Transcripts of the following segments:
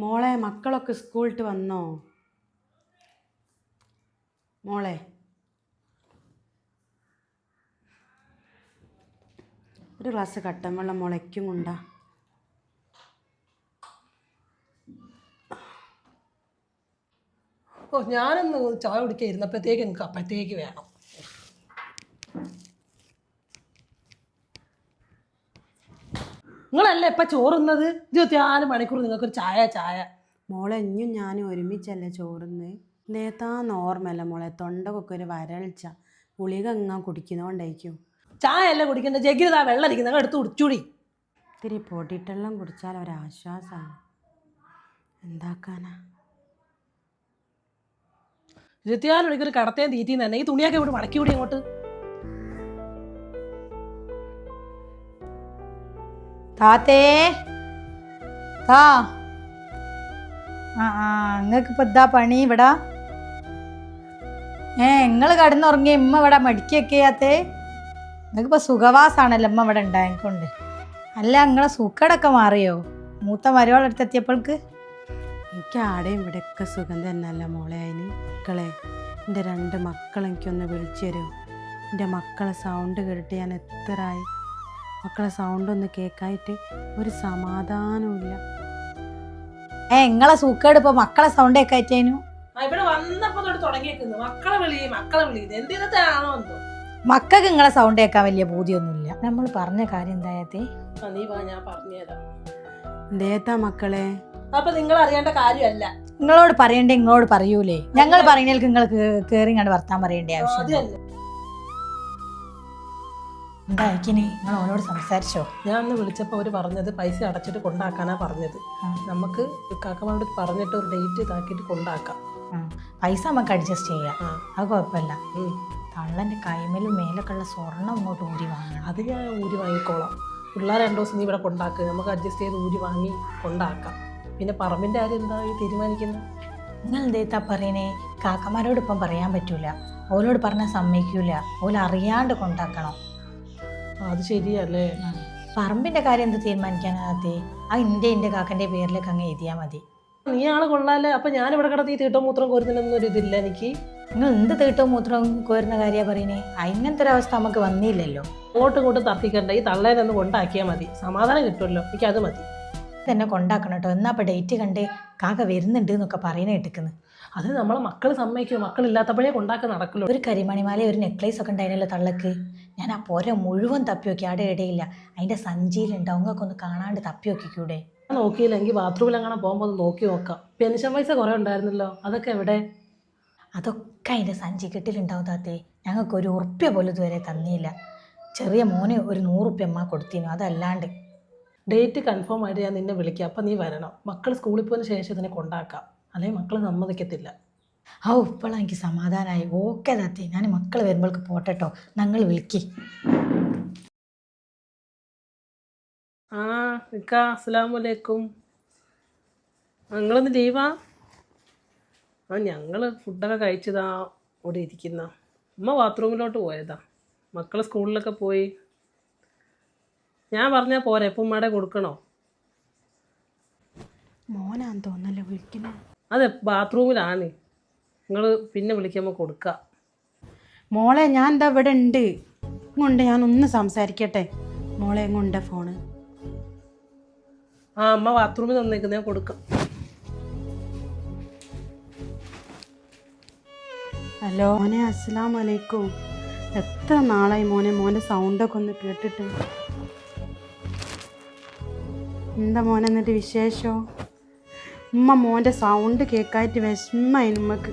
മോളെ മക്കളൊക്കെ സ്കൂളിട്ട് വന്നോ? മോളെ ഒരു ഗ്ലാസ് കട്ടൻ വെള്ളം മുളയ്ക്കും കൊണ്ടാ. ഓ ഞാനൊന്ന് ചായ കുടിക്കാൻ ഇരുന്നപ്പോഴത്തേക്ക് എനിക്ക് അപ്പോഴത്തേക്ക് വേണം. നിങ്ങളല്ലേ ഇപ്പം ചോറുന്നത്? 24 മണിക്കൂർ നിങ്ങൾക്കൊരു ചായ ചായ. മോളെ ഇഞ്ഞും ഞാനും ഒരുമിച്ചല്ലേ ചോറുന്ന്. നേത്താ ഓർമ്മല്ല മോളെ, തൊണ്ടകൊക്കെ ഒരു വരൾച്ച. ഗുളിക ഇങ്ങാ കുടിക്കുന്നോണ്ടായിരിക്കും. ചായ അല്ലേ കുടിക്കേണ്ട, ജഗ്ഗിതാ വെള്ളം ഇരിക്കും, നിങ്ങൾ എടുത്ത് കുടിച്ചൂടി. ഇത്തിരി പൊടിയിട്ടെല്ലാം കുടിച്ചാൽ ഒരാശ്വാസമാണ്. എന്താക്കാനാ? 24 മണിക്കൂർ കടത്തേം തീറ്റിന്ന് തന്നെ. ഈ തുണിയൊക്കെ ഇവിടെ മടക്കി വിടി ഇങ്ങോട്ട്. താത്തേ താ നിങ്ങൾക്ക് ഇപ്പം എന്താ പണി ഇവിടെ? നിങ്ങൾ കിടന്നുറങ്ങിയ ഇമ്മ ഇവിടെ മടിക്കൊക്കെ ചെയ്യാത്തേ? നിങ്ങൾക്കിപ്പോൾ സുഖവാസാണല്ലോ ഇമ്മ ഇവിടെ ഉണ്ടായിക്കൊണ്ട്. അല്ല നിങ്ങളെ സൂക്കേടൊക്കെ മാറിയോ മൂത്ത മരുവളെടുത്തെത്തിയപ്പോൾക്ക്? എനിക്ക് ആടെയും ഇവിടെയൊക്കെ സുഖം തന്നെയല്ല മോളെ. അതിന് മക്കളെ, എൻ്റെ 2 മക്കൾ എനിക്കൊന്ന് വിളിച്ചു തരുമോ? എൻ്റെ മക്കളെ സൗണ്ട് കേട്ടിട്ട് ഞാൻ എത്രയായി. മക്കളെ സൗണ്ട് ഒന്ന് കേൾക്കായിട്ട് ഒരു സമാധാനമില്ല. നിങ്ങളെ സൂക്കേട് ഇപ്പോൾ മക്കളെ സൗണ്ട് ഒക്കെ ആയിട്ടേനു? ഇവിടെ വന്നപ്പോ തുടങ്ങിയേക്കുന്നു മക്കളെ വിളി എന്തിനത്താണോ എന്തോ. മക്കൾക്ക് നിങ്ങളെ സൗണ്ട് കേൾക്കാൻ വലിയ ബോധ്യമൊന്നുമില്ല. നമ്മൾ പറഞ്ഞ കാര്യം എന്തായത്തേ? നീ വാ, ഞാൻ പറഞ്ഞുതരാം. എന്തേത്താ മക്കളെ? അപ്പൊ നിങ്ങൾ അറിയേണ്ട കാര്യമല്ല. നിങ്ങളോട് പറയണ്ടേ നിങ്ങളോട് പറയൂലേ? ഞങ്ങൾ പറയുന്നതിലേക്ക് നിങ്ങൾ കയറി കണ്ട് വർത്താൻ പറയേണ്ട ആവശ്യം എന്താ? അയക്കിനി നിങ്ങൾ അവനോട് സംസാരിച്ചോ? ഞാൻ ഒന്ന് വിളിച്ചപ്പോൾ അവർ പറഞ്ഞത് പൈസ അടച്ചിട്ട് കൊണ്ടാക്കാനാ പറഞ്ഞത്. നമുക്ക് കാക്കമാരോട് പറഞ്ഞിട്ട് ഒരു ഡേറ്റ് ഇതാക്കിയിട്ട് കൊണ്ടാക്കാം. പൈസ നമുക്ക് അഡ്ജസ്റ്റ് ചെയ്യാം, അത് കുഴപ്പമില്ല. തള്ളൻ്റെ കൈമേലും മേലൊക്കെ ഉള്ള സ്വർണ്ണം ഇങ്ങോട്ട് ഊരി വാങ്ങണം. അത് ഞാൻ ഊരി വാങ്ങിക്കോളാം. പിള്ളേർ 2 ദിവസം നീ ഇവിടെ കൊണ്ടാക്കുക, നമുക്ക് അഡ്ജസ്റ്റ് ചെയ്ത് ഊരി വാങ്ങി കൊണ്ടാക്കാം. പിന്നെ പറമ്പിൻ്റെ കാര്യം എന്താ ഈ തീരുമാനിക്കുന്നത്? നിങ്ങൾ എന്തേത്താ പറയണേ? കാക്കമാരോട് ഇപ്പം പറയാൻ പറ്റൂല, ഓലോട് പറഞ്ഞാൽ സമ്മതിക്കൂല, ഓല അറിയാണ്ട് കൊണ്ടാക്കണം. അത് ശരിയല്ലേ. പറമ്പിൻ്റെ കാര്യം എന്ത് തീരുമാനിക്കാനകത്തേ? ആ എൻ്റെ കാക്കൻ്റെ പേരിലേക്ക് അങ്ങ് എഴുതിയാൽ മതി. നീ ആള് കൊള്ളാല്ലേ. അപ്പം ഞാനിവിടെ കിടന്ന് ഈ തീട്ടം മൂത്രം കോരുന്നതിനൊന്നും ഒരു ഇതില്ല എനിക്ക്. നിങ്ങൾ എന്ത് തീട്ടവും മൂത്രവും കോരുന്ന കാര്യമാണ് പറയണേ? അങ്ങനത്തെ ഒരവസ്ഥ നമുക്ക് വന്നില്ലല്ലോ. ഇങ്ങോട്ടും തർക്കിക്കണ്ട, ഈ തള്ളേനൊന്ന് കൊണ്ടാക്കിയാൽ മതി, സമാധാനം കിട്ടുമല്ലോ. എനിക്കത് മതി. തന്നെ കൊണ്ടാക്കണം കേട്ടോ. എന്നാ അപ്പം ഡേറ്റ് കണ്ട് കാക്ക വരുന്നുണ്ട് എന്നൊക്കെ പറയുന്നത് കേട്ടിക്കുന്നു. അത് നമ്മളെ മക്കൾ സമ്മതിക്കും, മക്കളില്ലാത്തപ്പോഴേ കൊണ്ടാക്കി നടക്കുള്ളൂ. ഒരു കരിമണിമാല ഒരു നെക്ലേസ് ഒക്കെ ഉണ്ടായിരുന്നല്ലോ തള്ളക്ക്. ഞാൻ ആ പോര മുഴുവൻ തപ്പി നോക്കി, അവിടെ ഇടയില്ല. അതിൻ്റെ സഞ്ചിയിലുണ്ടാവും, നിങ്ങൾക്ക് ഒന്ന് കാണാണ്ട് തപ്പി നോക്കിക്കൂടെ? നോക്കിയില്ല, എനിക്ക് ബാത്റൂമിൽ അങ്ങനെ പോകുമ്പോൾ ഒന്ന് നോക്കി നോക്കാം. പെൻഷൻ പൈസ കുറേ ഉണ്ടായിരുന്നല്ലോ, അതൊക്കെ എവിടെ? അതൊക്കെ അതിൻ്റെ സഞ്ചി കെട്ടിലുണ്ടാവും താത്തേ. ഞങ്ങൾക്ക് ഒരു ഉറുപ്പ്യ പോലും ഇതുവരെ തന്നില്ല. ചെറിയ മോന് ഒരു 100 ഉറുപ്പ്യ അമ്മ കൊടുത്തിനു, അതല്ലാണ്ട്. ഡേറ്റ് കൺഫേം ആയിട്ട് ഞാൻ നിന്നെ വിളിക്കാം, അപ്പം നീ വരണം. മക്കൾ സ്കൂളിൽ പോയതിന് ശേഷം ഇതിനെ കൊണ്ടാക്കാം, അല്ലെങ്കിൽ മക്കൾ സമ്മതിക്കത്തില്ല. ഇപ്പോഴാണ് എനിക്ക് സമാധാനമായി. ഓക്കെ താത്തേ, ഞാൻ മക്കൾ വരുമ്പോൾക്ക് പോട്ടെട്ടോ, ഞങ്ങൾ വിളിക്കി. അസ്സലാമലൈക്കും. നിങ്ങളൊന്ന് ലീവാ? ഞങ്ങൾ ഫുഡൊക്കെ കഴിച്ചതാ ഇവിടെ ഇരിക്കുന്ന. അമ്മ ബാത്റൂമിലോട്ട് പോയതാ, മക്കൾ സ്കൂളിലൊക്കെ പോയി. ഞാൻ പറഞ്ഞാൽ പോരെ, ഇപ്പം ഉമ്മയുടെ കൊടുക്കണോ? മോനാന്ന് തോന്നല്ലോ വിളിക്കുന്നത്. അതെ, ബാത്റൂമിലാണ്. നിങ്ങൾ പിന്നെ വിളിക്കുമ്പോൾ കൊടുക്കുക. മോളെ ഞാൻ എന്താ ഇവിടെ ഉണ്ട്, ഇങ്ങോണ്ട് ഞാനൊന്ന് സംസാരിക്കട്ടെ. മോളെ എങ്ങുണ്ട് ഫോണ്? അമ്മ ബാത്റൂമിൽ തന്നേക്കുന്ന ഞാൻ കൊടുക്കാം. ഹലോ മോനെ, അസ്സലാമു അലൈക്കും. എത്ര നാളായി മോൻ്റെ സൗണ്ടൊക്കെ ഒന്ന് കേട്ടിട്ട്. എന്താ മോനെ എന്നിട്ട് വിശേഷം? മോൻ്റെ സൗണ്ട് കേൾക്കായിട്ട് വിഷമായി നമ്മക്ക്.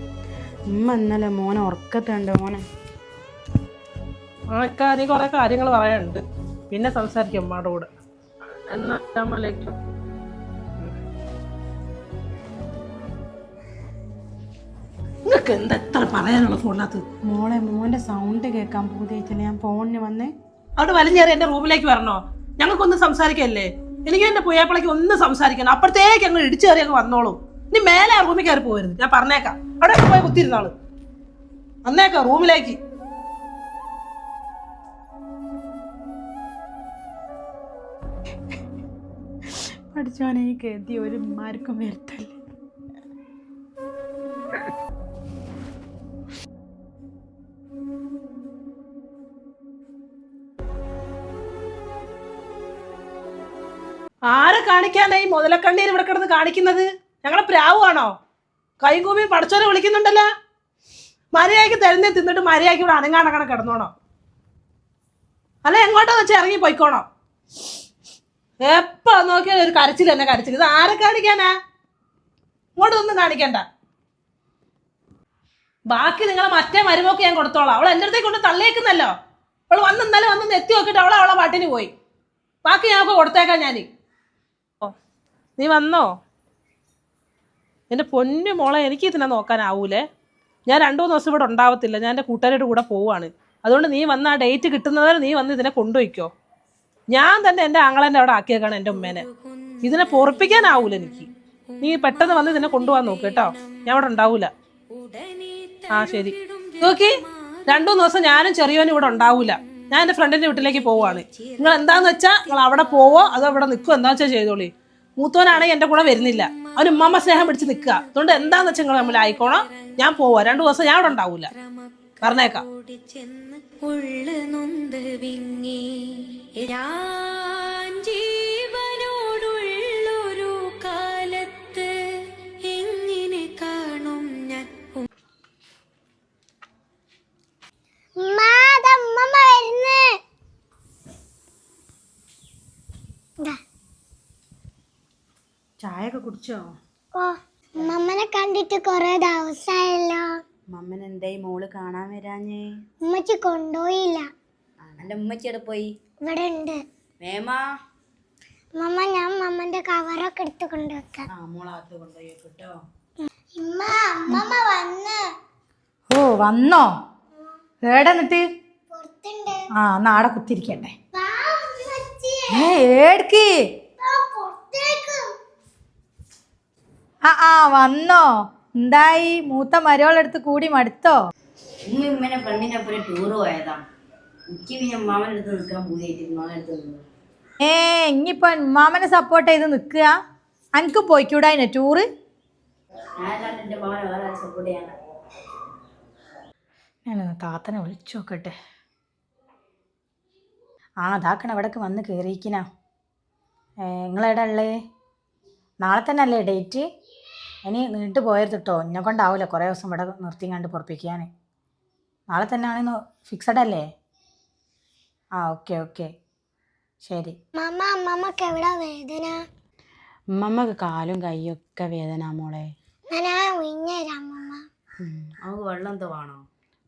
ഇന്നലെ മോനെ ഉറക്കത്തുണ്ട് മോനെ. നീ കുറേ കാര്യങ്ങൾ പറയാനുണ്ട്, പിന്നെ സംസാരിക്കും അമ്മയുടെ കൂടെ. അസ്സലാമലൈക്കും. നിങ്ങൾക്ക് എന്താ എത്ര പറയാനുള്ള ഫോണിനകത്ത്? മോൻ്റെ സൗണ്ട് കേൾക്കാൻ പൂതിയായിട്ടില്ല, ഞാൻ ഫോണിന് വന്നേ. അവിടെ വലിഞ്ഞേറി എൻ്റെ റൂമിലേക്ക് വരണോ? ഞങ്ങൾക്കൊന്ന് സംസാരിക്കല്ലേ? എനിക്ക് എൻ്റെ പുയ്യാപ്പിളയ്ക്ക് ഒന്ന് സംസാരിക്കണം, അപ്പോഴത്തേക്ക് ഞങ്ങൾ ഇടിച്ചു കയറി അങ്ങ് വന്നോളൂ. ഇനി മേലെ ആ റൂമിൽ കയറി പോകരുത്, ഞാൻ പറഞ്ഞേക്കാം. അവിടെ പോയി കുത്തിരുന്നാള് വന്നേക്കാം റൂമിലേക്ക്. പഠിച്ചോനെ ഈ ഗതി ഒരു ഉമ്മാർക്കും വരുത്തല്ലേ. ആരെ കാണിക്കാനായി മുതലക്കണ്ണീർ ഇവിടെ കിടന്ന് കാണിക്കുന്നത്? ഞങ്ങളെ പ്രാവാണോ? കൈകൂപ്പി പഠിച്ചോനെ വിളിക്കുന്നുണ്ടല്ലോ. മര്യാദയ്ക്ക് തരുന്നേ തിന്നിട്ട് മര്യാദയ്ക്ക് ഇവിടെ അനങ്ങാണങ്ങനെ കിടന്നോണോ? അല്ല എങ്ങോട്ടാ വെച്ചാൽ ഇറങ്ങി പോയിക്കോണോ? എപ്പോ നോക്കിയാൽ ഒരു കരച്ചിൽ തന്നെ കരച്ചിൽ. ഇത് ആരെ കാണിക്കാനാ? ഇങ്ങോട്ടൊന്നും കാണിക്കണ്ട. ബാക്കി നിങ്ങളെ മറ്റേ മരുമൊക്കെ ഞാൻ കൊടുത്തോളാം. അവൾ എൻ്റെ അടുത്തേക്ക് കൊണ്ട് തള്ളിയേക്കുന്നല്ലോ. അവൾ ഇന്നലെ വന്ന് എത്തി നോക്കിയിട്ട് അവളെ പാട്ടിന് പോയി. ബാക്കി ഞങ്ങൾക്ക് കൊടുത്തേക്കാം ഞാൻ. നീ വന്നോ? എൻ്റെ പൊന്നു മോളെ, എനിക്ക് ഇതിനെ നോക്കാനാവൂലേ. ഞാൻ 2-3 ദിവസം ഇവിടെ ഉണ്ടാവത്തില്ല. ഞാൻ എൻ്റെ കൂട്ടുകാരുടെ കൂടെ പോവാണ്. അതുകൊണ്ട് നീ വന്ന് ആ ഡേറ്റ് കിട്ടുന്നവരെ നീ വന്ന് ഇതിനെ കൊണ്ടുപോയിക്കോ. ഞാൻ തന്നെ എൻ്റെ ആങ്ങളേൻ്റെ അവിടെ ആക്കിയേക്കാണ് എൻ്റെ ഉമ്മേനെ. ഇതിനെ പൊറപ്പിക്കാനാവൂല എനിക്ക്. നീ പെട്ടെന്ന് വന്ന് ഇതിനെ കൊണ്ടുപോകാൻ നോക്ക് കേട്ടോ. ഞാൻ അവിടെ ഉണ്ടാവൂല. ആ ശരി. നോക്കി 2-3 ദിവസം ഞാനും ചെറിയോനും ഇവിടെ ഉണ്ടാവൂല. ഞാൻ എൻ്റെ ഫ്രണ്ടിൻ്റെ വീട്ടിലേക്ക് പോവാണ്. നിങ്ങൾ എന്താന്ന് വെച്ചാൽ നിങ്ങൾ അവിടെ പോവോ അതോ അവിടെ നിൽക്കുമോ എന്താ വെച്ചാൽ ചെയ്തോളി. മൂത്തോനാണെങ്കിൽ എൻ്റെ കൂടെ വരുന്നില്ല. അവന് ഉമ്മാമ്മ സ്നേഹം പിടിച്ച് നിൽക്കുക. അതുകൊണ്ട് എന്താന്ന് വെച്ചാൽ നിങ്ങൾ തമ്മിൽ ആയിക്കോണം. ഞാൻ പോവാ. 2 ദിവസം ഞാൻ അവിടെ ഉണ്ടാവൂല. പറഞ്ഞേക്കാം. ചായ ഒക്കെ കുടിച്ചോ? മമ്മനെ കണ്ടിട്ട് കൊറേ ദിവസമായല്ലോ. മമ്മൻ എന്തായി മോള് കാണാൻ വരാഞ്ഞേ? ഉമ്മച്ചി കൊണ്ടുപോയില്ല. എന്റെ ഉമ്മച്ചിയുടെ പോയി. ഇവിടെ ഉണ്ട് മേമാ. മമ്മ, ഞാൻ മമ്മന്റെ കവറൊക്കെ എടുത്ത് കൊണ്ടുവെക്കാം. മോളകത്ത് കൊണ്ടുപോയി കേട്ടോ. ഇമ്മ, അമ്മമ്മ വന്ന്. ഓ വന്നോ? ഏടെ എന്നിട്ട്? പുറത്തുണ്ട്. ആ നാടെ കുത്തിരിക്കട്ടെ. വാ ഉമ്മച്ചി. ഏടക്ക്? വാ പുറത്തേക്ക്. ആ വന്നോ? എന്തായി? മൂത്ത മരോളെടുത്ത് കൂടി മടുത്തോ? ഉമ്മനെ ഫ്രണ്ടിന്റെ ഒപ്പം ടൂറ് പോയതാ. എനിക്ക് പിന്നെ ഉമ്മാമന്റെ അടുത്ത് നിൽക്കാൻ പൂതിയായിട്ട് ഉമ്മാമന്റെ അടുത്ത് നിന്നു. ഇനിയിപ്പൊ ഉമ്മാമനെ സപ്പോർട്ട് ചെയ്ത് നിക്കുക. അനക്ക് പോയിക്കൂടായിനെ ടൂറ്? ഞാനല്ലാണ്ട് എന്റെ ഉമ്മാമനെ വേറെ സപ്പോർട്ട് ചെയ്യാനാ. ഞാനൊന്ന് താത്തനെ വിളിച്ചു നോക്കട്ടെ. അതാക്കണ ഇവിടേക്ക് വന്ന് കയറിയിക്കിനാ. നിങ്ങളെവിടെ ഉള്ളേ? നാളെ തന്നെ അല്ലേ ഡേറ്റ്? ഇനി നീട്ട് പോയത് കേട്ടോ. എന്നെ കൊണ്ടാവില്ല കുറേ ദിവസം ഇവിടെ നിർത്തിങ്ങാണ്ട് പൊറപ്പിക്കാൻ. നാളെ തന്നെ ആണെന്ന് ഫിക്സഡ് അല്ലേ? ഓക്കെ ശരി. മമ്മ, അമ്മമ്മക്ക് എവിടെ വേദന? ഉമ്മമ്മക്ക് കാലും കൈയൊക്കെ വേദന മോളെ. ഞാൻ ഉഞ്ഞരാം അമ്മമ്മ. നമുക്ക് വെള്ളം എന്തോ വേണോ?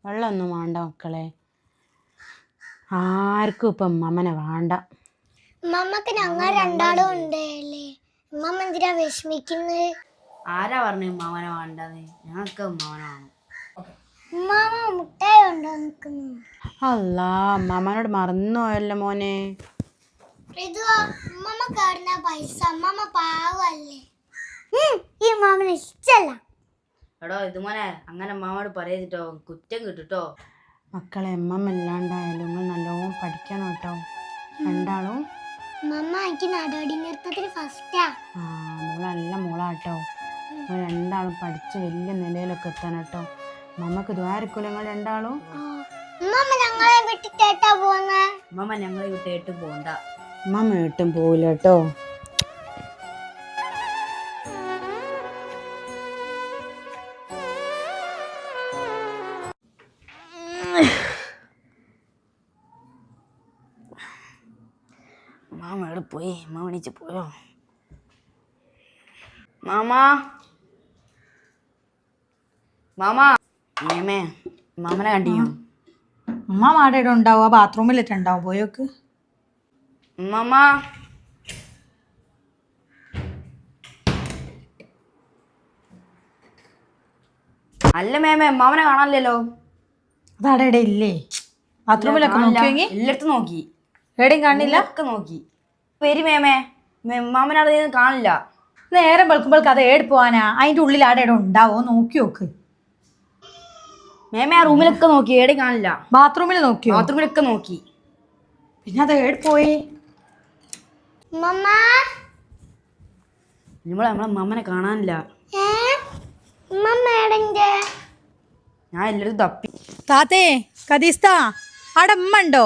വെള്ളമൊന്നും വേണ്ട മക്കളെ. ആർക്കും ഇപ്പം ഉമ്മമ്മനെ വേണ്ട. ഉമ്മമ്മക്ക് ഞങ്ങൾ രണ്ടാളും ഉണ്ടല്ലേ. ഉമ്മമ്മ എന്തിനാ വിഷമിക്കുന്നത്? ആരാ പറഞ്ഞു ഉമ്മാമനെ വേണ്ടെന്ന്? ഞങ്ങൾക്ക് ഉമ്മാമനെ വേണം. ഉമ്മാമ മുട്ടായി ഉണ്ടോ നിൽക്കുന്നു? അല്ലാ, ഉമ്മമ്മനോട് മറന്നുപോയല്ലോ മോനെ. ഉമ്മമ്മ കാടുന്ന പൈസ ഉമ്മമ്മ പാവല്ലേ. ഈ ഉമ്മാമനെ ഇഷ്ടല്ല. എടോ ഇതുമോനെ അങ്ങനെ ഉമ്മാമോട് പറയരുതോ, കുറ്റം കിട്ടുട്ടോ. മക്കളെ ഉമ്മമ്മ ഇല്ലാണ്ടായാലും നിങ്ങൾ നല്ലോണം പഠിക്കണം കേട്ടോ രണ്ടാളും. ഉമ്മമ്മ എനിക്ക് നടപടി നൃത്തത്തിൽ ഫസ്റ്റാ. മോള് നല്ല മോളാട്ടോ. നിങ്ങൾ രണ്ടാളും പഠിച്ച് വലിയ നിലയിലൊക്കെ എത്തണം കേട്ടോ. ഉമ്മമ്മക്ക് ദ്വാരക്കൂല നിങ്ങൾ രണ്ടാളും. ഉമ്മമ്മ ഞങ്ങളെ വിട്ടിട്ടേട്ടാ പോന്നെ? ഉമ്മാമ ഞങ്ങളെ വിട്ടേട്ട് പോണ്ട. ഉമ്മമ്മ വീട്ടും പോവില്ല കേട്ടോ. മാമ എവിടെ പോയി? മാമ എണീച്ച് പോയോ? മാമാ മേമേ മാമനെ കണ്ടിയോ? ഉമ്മ മാടയുടെ ഉണ്ടാവും. ആ ബാത്റൂമിലിട്ടുണ്ടാവും. പോയോക്ക്. മാമ അല്ല മേമേ മാമനെ കാണാനില്ലല്ലോ. അതവിടെ ഇല്ലേ? ബാത്റൂമിലൊക്കെ നോക്കിയെങ്കിൽ എല്ലായിടത്തും നോക്കി. എവിടെയും കാണില്ല. ഒക്കെ നോക്കി. വരി മേമേ, മാമനവിടെ കാണില്ല. നേരം വെളുക്കുമ്പോൾ അത് ഏട് പോവാനാ? അതിൻ്റെ ഉള്ളിൽ ആടെ ഉണ്ടാവോ? നോക്കി നോക്ക്. മേമേ ആ റൂമിലൊക്കെ നോക്കി, ഏടെ കാണില്ല. ബാത്റൂമിൽ നോക്കിയോ? ബാത്റൂമിലൊക്കെ നോക്കി. പിന്നെ അത് ഏട് പോയി? ഉമ്മമ്മ, നമ്മളെ അമ്മമ്മനെ കാണാനില്ല. ഉമ്മമ്മ എടന്റെ ഞാൻ എല്ലാവരും തപ്പി. താത്തേ കദീസ്താ അവിടെ അമ്മ ഉണ്ടോ?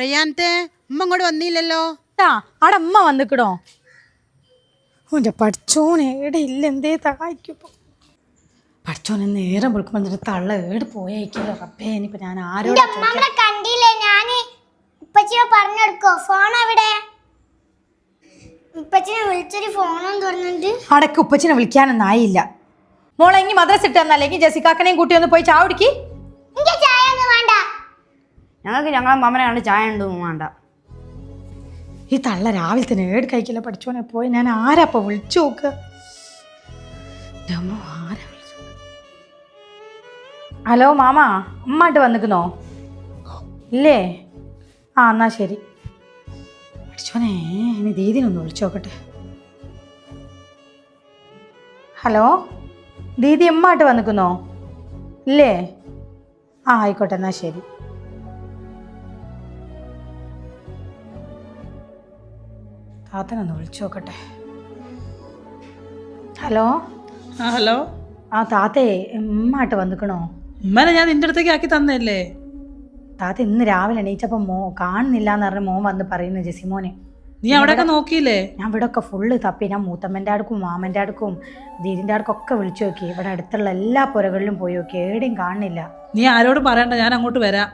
റയ്യാനത്തെ ഉമ്മ ഇങ്ങോട്ട് വന്നില്ലല്ലോ. അവിടെ അമ്മ വന്നിക്കണോ? ഓൻ്റെ പഠിച്ചോനെ ഏടെ ഇല്ല, എന്തേ സഹായിക്കും. പഠിച്ചോനെ നേരം വിളിക്കുമ്പോൾ എന്നിട്ട് തള്ള ഏട് പോയയക്കല്ലോ റബ്ബേ. ഇനിയിപ്പോൾ ഞാൻ ആരോട് ഉമ്മമ്മനെ കണ്ടില്ലേ? ഞാന് ഉപ്പച്ചിയെ പറഞ്ഞെടുക്കോ? ഫോൺ എവിടെ? ഉപ്പച്ചിനെ വിളിച്ചൊരു ഫോണും തുറന്നിട്ട് അടക്ക് ഉപ്പച്ചിനെ വിളിക്കാനൊന്നും ആയില്ല. മോളെ ഇനി മദ്രസ ഇട്ട് തന്നല്ലെങ്കിൽ ജസിക്കാക്കനെയും കൂട്ടി ഒന്ന് പോയി ചായ കുടിക്ക്. എനിക്ക് ചായ ഒന്നും വേണ്ട. ഞങ്ങൾക്ക് ഞങ്ങളെ അമ്മമ്മനെ കണ്ട് ചായ ഉണ്ടോന്നും വേണ്ട. ഈ തള്ള രാവിലെ തന്നെ ഏട് കഴിക്കില്ല. പഠിച്ചോനെ പോയി ഞാൻ ആരാപ്പ വിളിച്ചു നോക്കുക. ആരാ വിളിച്ചു? ഹലോ മാമ, അമ്മാട്ട് വന്നിക്കുന്നോ? ഇല്ലേ? ആ എന്നാ ശരി. പഠിച്ചോനെ ഇനി ദീദിനൊന്ന് വിളിച്ചു നോക്കട്ടെ. ഹലോ ദീദി, അമ്മാട്ട് വന്നിക്കുന്നോ? ഇല്ലേ? ആ ആയിക്കോട്ടെ എന്നാ ശരി. താത്തനൊന്ന് വിളിച്ചു നോക്കട്ടെ. Hello hello. ആ താത്തേ ഉമ്മാട്ട് വന്നിക്കണോ? ഉമ്മനെ ഞാൻ നിന്റെ അടുത്തേക്ക് ആക്കി തന്നല്ലേ. താത്ത ഇന്ന് രാവിലെ എണീച്ചപ്പോൾ കാണുന്നില്ല എന്ന് പറഞ്ഞ് മോൻ വന്ന് പറയുന്നു ജെസിമോനെ. നീ അവിടെയൊക്കെ നോക്കിയില്ലേ? ഞാൻ ഇവിടെ ഒക്കെ ഫുള്ള് തപ്പി. ഞാൻ മൂത്തമ്മൻ്റെ അടുക്കും മാമൻ്റെ അടുക്കും ദീദിൻ്റെ അടുക്കൊക്കെ വിളിച്ചു നോക്കി. ഇവിടെ അടുത്തുള്ള എല്ലാ പുരകളിലും പോയി നോക്കി, എവിടെയും കാണുന്നില്ല. നീ ആരോടും പറയണ്ട, ഞാൻ അങ്ങോട്ട് വരാം.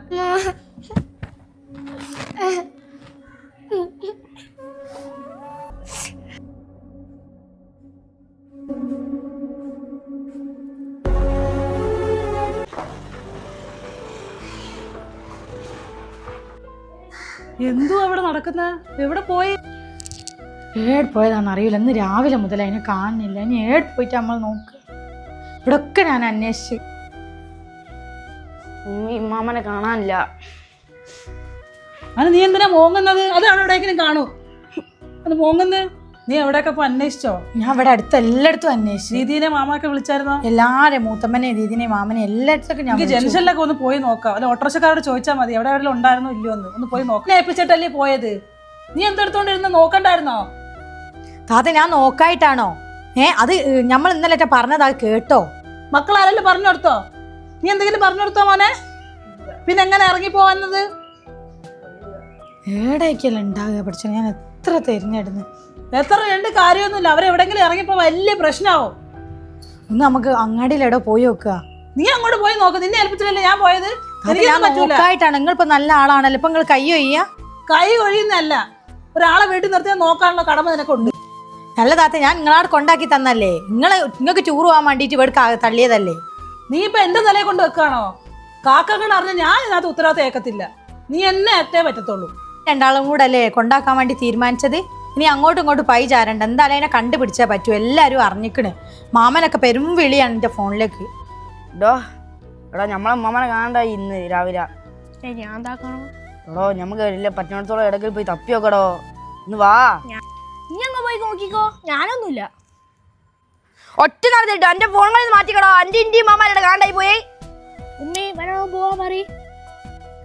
എന്തോ അവിടെ നടക്കുന്ന? എവിടെ പോയി? ഏട് പോയതാണെന്ന് അറിയില്ല. ഇന്ന് രാവിലെ മുതൽ അതിനെ കാണുന്നില്ല. ഇനി ഏട് പോയിട്ട് നമ്മൾ നോക്കുക. ഇവിടെ ഒക്കെ ഞാൻ അന്വേഷിച്ച്. അമ്മമ്മനെ കാണാനില്ല. അത് നീ എന്തിനാ മോങ്ങുന്നത്? അതാണ് എവിടെയെങ്കിലും കാണൂ. അത് മോങ്ങുന്നത് നീ എവിടെയൊക്കെ ഇപ്പൊ അന്വേഷിച്ചോ? ഞാൻ ഇവിടെ അടുത്ത് എല്ലായിടത്തും അന്വേഷിച്ചു. ദീദിനെ മാമൊക്കെ വിളിച്ചായിരുന്നോ? എല്ലാരും മൂത്തമ്മനെ ദീദിനെ മാമനെ എല്ലായിടത്തൊക്കെ ഞാൻ എനിക്ക് ജംഗ്ഷനിലൊക്കെ ഒന്ന് പോയി നോക്കാം. അല്ല ഓട്ടോറിക്ഷക്കാരോട് ചോദിച്ചാൽ മതി എവിടെ എവിടെ ഉണ്ടായിരുന്നോ ഇല്ലയോ ഒന്ന് പോയി നോക്കാം. ഏൽപ്പിച്ചിട്ടല്ലേ പോയത്? നീ എന്തെടുത്തോണ്ടിരുന്ന നോക്കണ്ടായിരുന്നോ? താത്ത ഞാൻ നോക്കായിട്ടാണോ? അത് നമ്മൾ ഇന്നലെ പറഞ്ഞത് അത് കേട്ടോ? മക്കളാരെല്ലാം പറഞ്ഞു കൊടുത്തോ? നീ എന്തെങ്കിലും പറഞ്ഞു കൊടുത്തോ മോനെ? പിന്നെ എങ്ങനെ ഇറങ്ങി പോവാന്നത്? ഏടേക്കല്ല ഉണ്ടാകുക പഠിച്ചോ. ഞാൻ എത്ര തിരഞ്ഞെടുന്ന് എത്ര രണ്ട് കാര്യമൊന്നുമില്ല. അവരെവിടെങ്കിലും ഇറങ്ങിപ്പോ വലിയ പ്രശ്നമാവും. ഒന്ന് നമുക്ക് അങ്ങാടിയിലെടോ പോയി നോക്കുക. നീ അങ്ങോട്ട് പോയി നോക്ക്. നിന്നെ ഏൽപ്പിച്ചിട്ടല്ലേ ഞാൻ പോയത്. ഞാൻ നോക്കായിട്ടാണ്. നിങ്ങളിപ്പോ നല്ല ആളാണല്ലോ. ഇപ്പൊ നിങ്ങൾ കൈ ഒയ്യ. കൈ ഒഴിയുന്നല്ല, ഒരാളെ വീട്ടിൽ നിർത്തിയാൽ നോക്കാനുള്ള കടമ നിനക്കുണ്ട്. നല്ല താത്ത, ഞാൻ നിങ്ങളാട് കൊണ്ടാക്കി തന്നല്ലേ. നിങ്ങൾക്ക് ടൂർ പോകാൻ വേണ്ടിട്ട് ഇവിടെ തള്ളിയതല്ലേ. നീ ഇപ്പൊ എന്റെ നിലയെ കൊണ്ട് വെക്കാണോ? കാക്കകൾ അറിഞ്ഞ ഞാൻ ഇതിനകത്ത് ഉത്തരവാദിത്തം ഏക്കത്തില്ല. നീ എന്നെ എത്തേ പറ്റത്തുള്ളൂ. രണ്ടാളും കൂടെ അല്ലേ കൊണ്ടാക്കാൻ വേണ്ടി തീരുമാനിച്ചത്. ഇനി അങ്ങോട്ടും ഇങ്ങോട്ടും പൈ ചാരണ്ട. എന്തായാലും അതിനെ കണ്ടുപിടിച്ചാൽ പറ്റൂ. എല്ലാവരും അറിഞ്ഞിക്കണ്. മാമനൊക്കെ പെരും വിളിയാണ് എൻ്റെ ഫോണിലേക്ക്. എടാ നമ്മളെ അമ്മമ്മനെ കാണണ്ടായി ഇന്ന് രാവിലെ. ഞാൻ എന്താക്കണോ? എടോ നമുക്ക് വലിയ പറ്റണത്തോളം ഇടയ്ക്ക് പോയി തപ്പി നോക്കടോ. ഇന്ന് വാ. നീ അങ്ങ് പോയി നോക്കിക്കോ, ഞാനൊന്നുമില്ല. ഒറ്റ നടത്തിട്ടോ എന്റെ ഫോണുകളിൽ മാറ്റിക്കടോ. എന്റെ ഇന്ത്യയും മാമാരുടെ കാണായി പോയി. ഉമ്മി വരണോ പോവാ പറയും.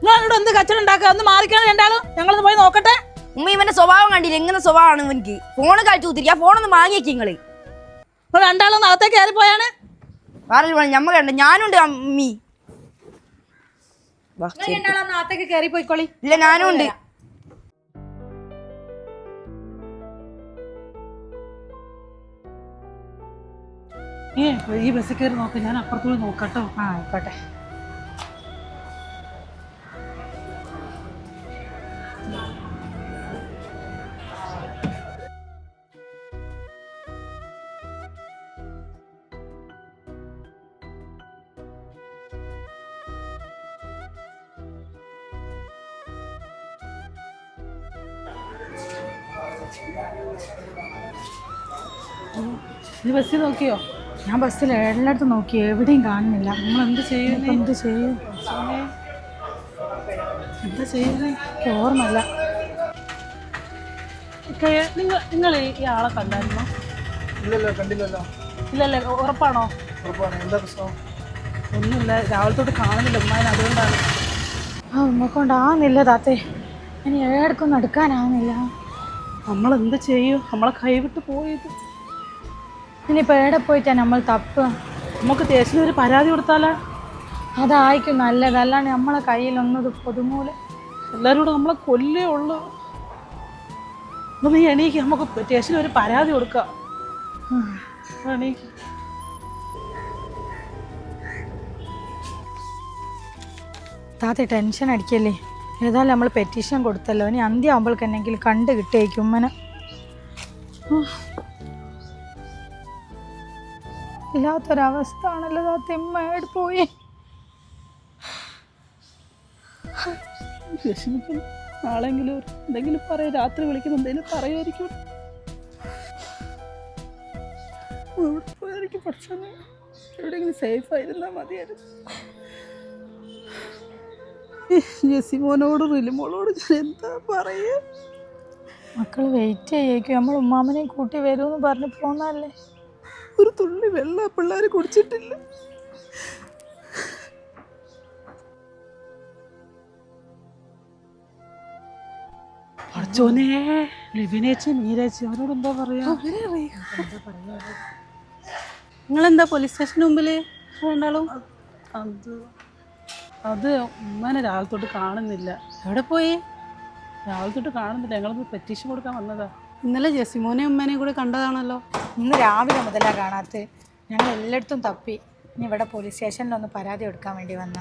നിങ്ങളോട് എന്ത് കച്ചവടം ഉണ്ടാക്കുക? ഒന്ന് മാറിക്കണം രണ്ടാളും. ഞങ്ങളൊന്ന് പോയി നോക്കട്ടെ. ഉമ്മ ഇവന്റെ സ്വഭാവം കണ്ടില്ല, എങ്ങനെ സ്വഭാവമാണ് ഇവനിക്ക്. ഫോണ് കളിച്ചു കുത്തിരിക്കുക. ഫോണൊന്ന് വാങ്ങിയേക്ക് നിങ്ങള്. നിങ്ങൾ രണ്ടാളും അകത്തേക്ക് കയറി പോയാണ്. വേറെ ഞമ്മ കണ്ട ഞാനുണ്ട് അമ്മി. അകത്തേക്ക് കയറി പോയിക്കോളി. ഇല്ല ഞാനും ഉണ്ട്. ഈ ബസ്സിൽ കയറി നോക്ക്. ഞാൻ അപ്പുറത്തോട് നോക്കട്ടോ. ആ ആയിക്കോട്ടെ. നീ ബസ്സിൽ നോക്കിയോ? ഞാൻ ബസ്സിൽ എല്ലായിടത്തും നോക്കി, എവിടെയും കാണുന്നില്ല. നമ്മൾ എന്ത് ചെയ്യും? എന്ത് ചെയ്യും? എന്താ ചെയ്യുന്നത്? ഓർമ്മല്ല. നിങ്ങൾ ഈ ആളെ കണ്ടായിരുന്നോ? ഇല്ലല്ലോ, കണ്ടില്ലല്ലോ. ഇല്ലല്ലേ? ഉറപ്പാണോ? ഉറപ്പാണ്. എന്താ പ്രശ്നം? ഒന്നുമില്ല, രാവിലെ തൊട്ട് കാണുന്നില്ല ഉമ്മാനെ, അതുകൊണ്ടാണ്. ഉമ്മക്കൊണ്ടാവുന്നില്ല താത്തേ. ഇനി ഏടക്കൊന്നും എടുക്കാനാവുന്നില്ല. നമ്മളെന്ത് ചെയ്യും? നമ്മളെ കൈവിട്ട് പോയത്. ഇനിയിപ്പോൾ എവിടെ പോയിട്ടാ നമ്മൾ തപ്പുക? നമുക്ക് സ്റ്റേഷനിൽ ഒരു പരാതി കൊടുത്താലാ? അതായിരിക്കും നല്ലത്, അല്ലാണ്ട് നമ്മളെ കയ്യിലൊന്നത് പൊതുമൂല. എല്ലാവരും കൂടെ നമ്മളെ കൊല്ലേ ഉള്ളു. നീ എണീക്ക്, നമുക്ക് സ്റ്റേഷനിൽ ഒരു പരാതി കൊടുക്കാം. എണീക്ക്. താത്ത ടെൻഷൻ അടിക്കല്ലേ, ഏതായാലും നമ്മൾ പെറ്റീഷൻ കൊടുത്തല്ലോ. ഇനി അന്ത്യം ആകുമ്പോൾക്ക് എന്തെങ്കിലും കണ്ട് കിട്ടിയേക്കും ഉമ്മനെ. ഇല്ലാത്തൊരവസ്ഥ ആണല്ലോ താത്ത. ഉമ്മ എവിടെ പോയി? വിഷമിക്കുന്നു. നാളെങ്കിലും എന്തെങ്കിലും പറയും, രാത്രി വിളിക്കുന്ന എന്തെങ്കിലും പറയുമായിരിക്കും. എവിടെ പോയായിരിക്കും പഠിച്ചോനെ? എവിടെയെങ്കിലും സേഫ് ആയിരുന്നാൽ മതിയായിരുന്നു. ജെസിമോനോട് റിലിമോളോട് ഞാൻ എന്താ പറയുക? മക്കൾ വെയിറ്റ് ചെയ്യേക്കും, നമ്മൾ ഉമ്മാമനെയും കൂട്ടി വരുമെന്ന് പറഞ്ഞ് പോന്നല്ലേ. ഒരു തുള്ളി വെള്ളം പിള്ളേർ കുടിച്ചിട്ടില്ല. പഠിച്ചോനെ, ലിവിനേച്ചി മീരേച്ചി അവരോട് എന്താ പറയാ? നിങ്ങളെന്താ പോലീസ് സ്റ്റേഷന് മുമ്പിൽ രണ്ടാളും? അത് ഉമ്മനെ രാവിലെ തൊട്ട് കാണുന്നില്ല. എവിടെ പോയി? രാവിലെ തൊട്ട് കാണുന്നില്ല. ഞങ്ങളൊന്ന് പെറ്റീഷൻ കൊടുക്കാൻ വന്നതാ. ഇന്നലെ ജെസിമോനെയും ഉമ്മനെയും കൂടെ കണ്ടതാണല്ലോ. ഇന്ന് രാവിലെ മുതലാണ് കാണാത്ത. ഞങ്ങൾ എല്ലായിടത്തും തപ്പി. ഇനി ഇവിടെ പോലീസ് സ്റ്റേഷനിലൊന്ന് പരാതി കൊടുക്കാൻ വേണ്ടി വന്ന.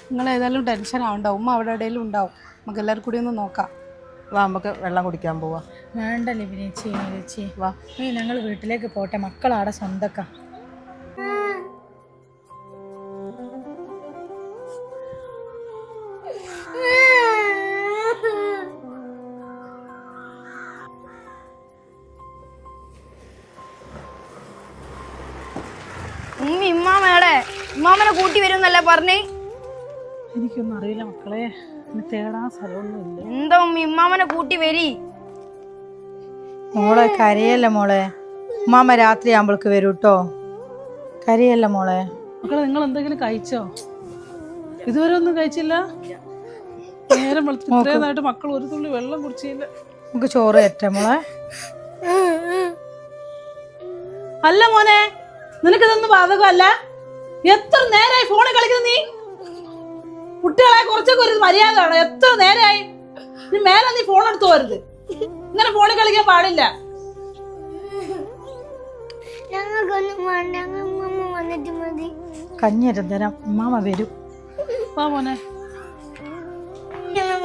നിങ്ങൾ ഏതായാലും ടെൻഷൻ ആവണ്ട, ഉമ്മ അവിടെ ഇടയിലും ഉണ്ടാവും. നമുക്ക് എല്ലാവരും കൂടി ഒന്ന് നോക്കാം. വാ നമുക്ക് വെള്ളം കുടിക്കാൻ പോവാ. വേണ്ട ലിബിനേച്ചി ചേച്ചി, വാ ഞങ്ങൾ വീട്ടിലേക്ക് പോട്ടെ. മക്കളാടെ സ്വന്തക്ക. ഇമ്മാമയുടെ ഇമ്മാമനെ കൂട്ടി വരുന്നല്ലേ പറഞ്ഞേ? എനിക്കൊന്നും അറിയില്ല മക്കളെ, തേടാൻ സ്ഥലമൊന്നുമില്ല. എന്താ ഇമ്മാമനെ കൂട്ടി വരി. മോളെ കരയല്ല മോളെ, ഉമ്മാമ രാത്രി ആകുമ്പോൾക്ക് വരൂ കേട്ടോ. കരയല്ല മോളെ. മക്കളെ നിങ്ങൾ എന്തെങ്കിലും കഴിച്ചോ? ഇതുവരെ ഒന്നും കഴിച്ചില്ല? നേരം വെളുത്തിട്ട് ഇത്രയും നായിട്ട് മക്കൾ ഒരു തുള്ളി വെള്ളം കുടിച്ചില്ല. നമുക്ക് ചോറ് തരട്ടെ മോളെ? അല്ല മോനെ, നിനക്കിതൊന്നും ബാധകമല്ല. എത്ര നേരമായി ഫോണിൽ കളിക്കുന്നത് നീ? കുട്ടികളെ കുറച്ചൊക്കെ ഒരു മര്യാദ ആണ്. എത്ര നേരമായി? നീ മേലെ നീ ഫോൺ എടുത്തു പോരുത്. ഇങ്ങനെ ഫോണിൽ കളിക്കാൻ പാടില്ല. ഞങ്ങൾക്കൊന്നും വേണ്ട, അമ്മ വന്നിട്ട് മതി. കഞ്ഞിരം തരാം, ഉമ്മാമ വരും. വാ മോനെ.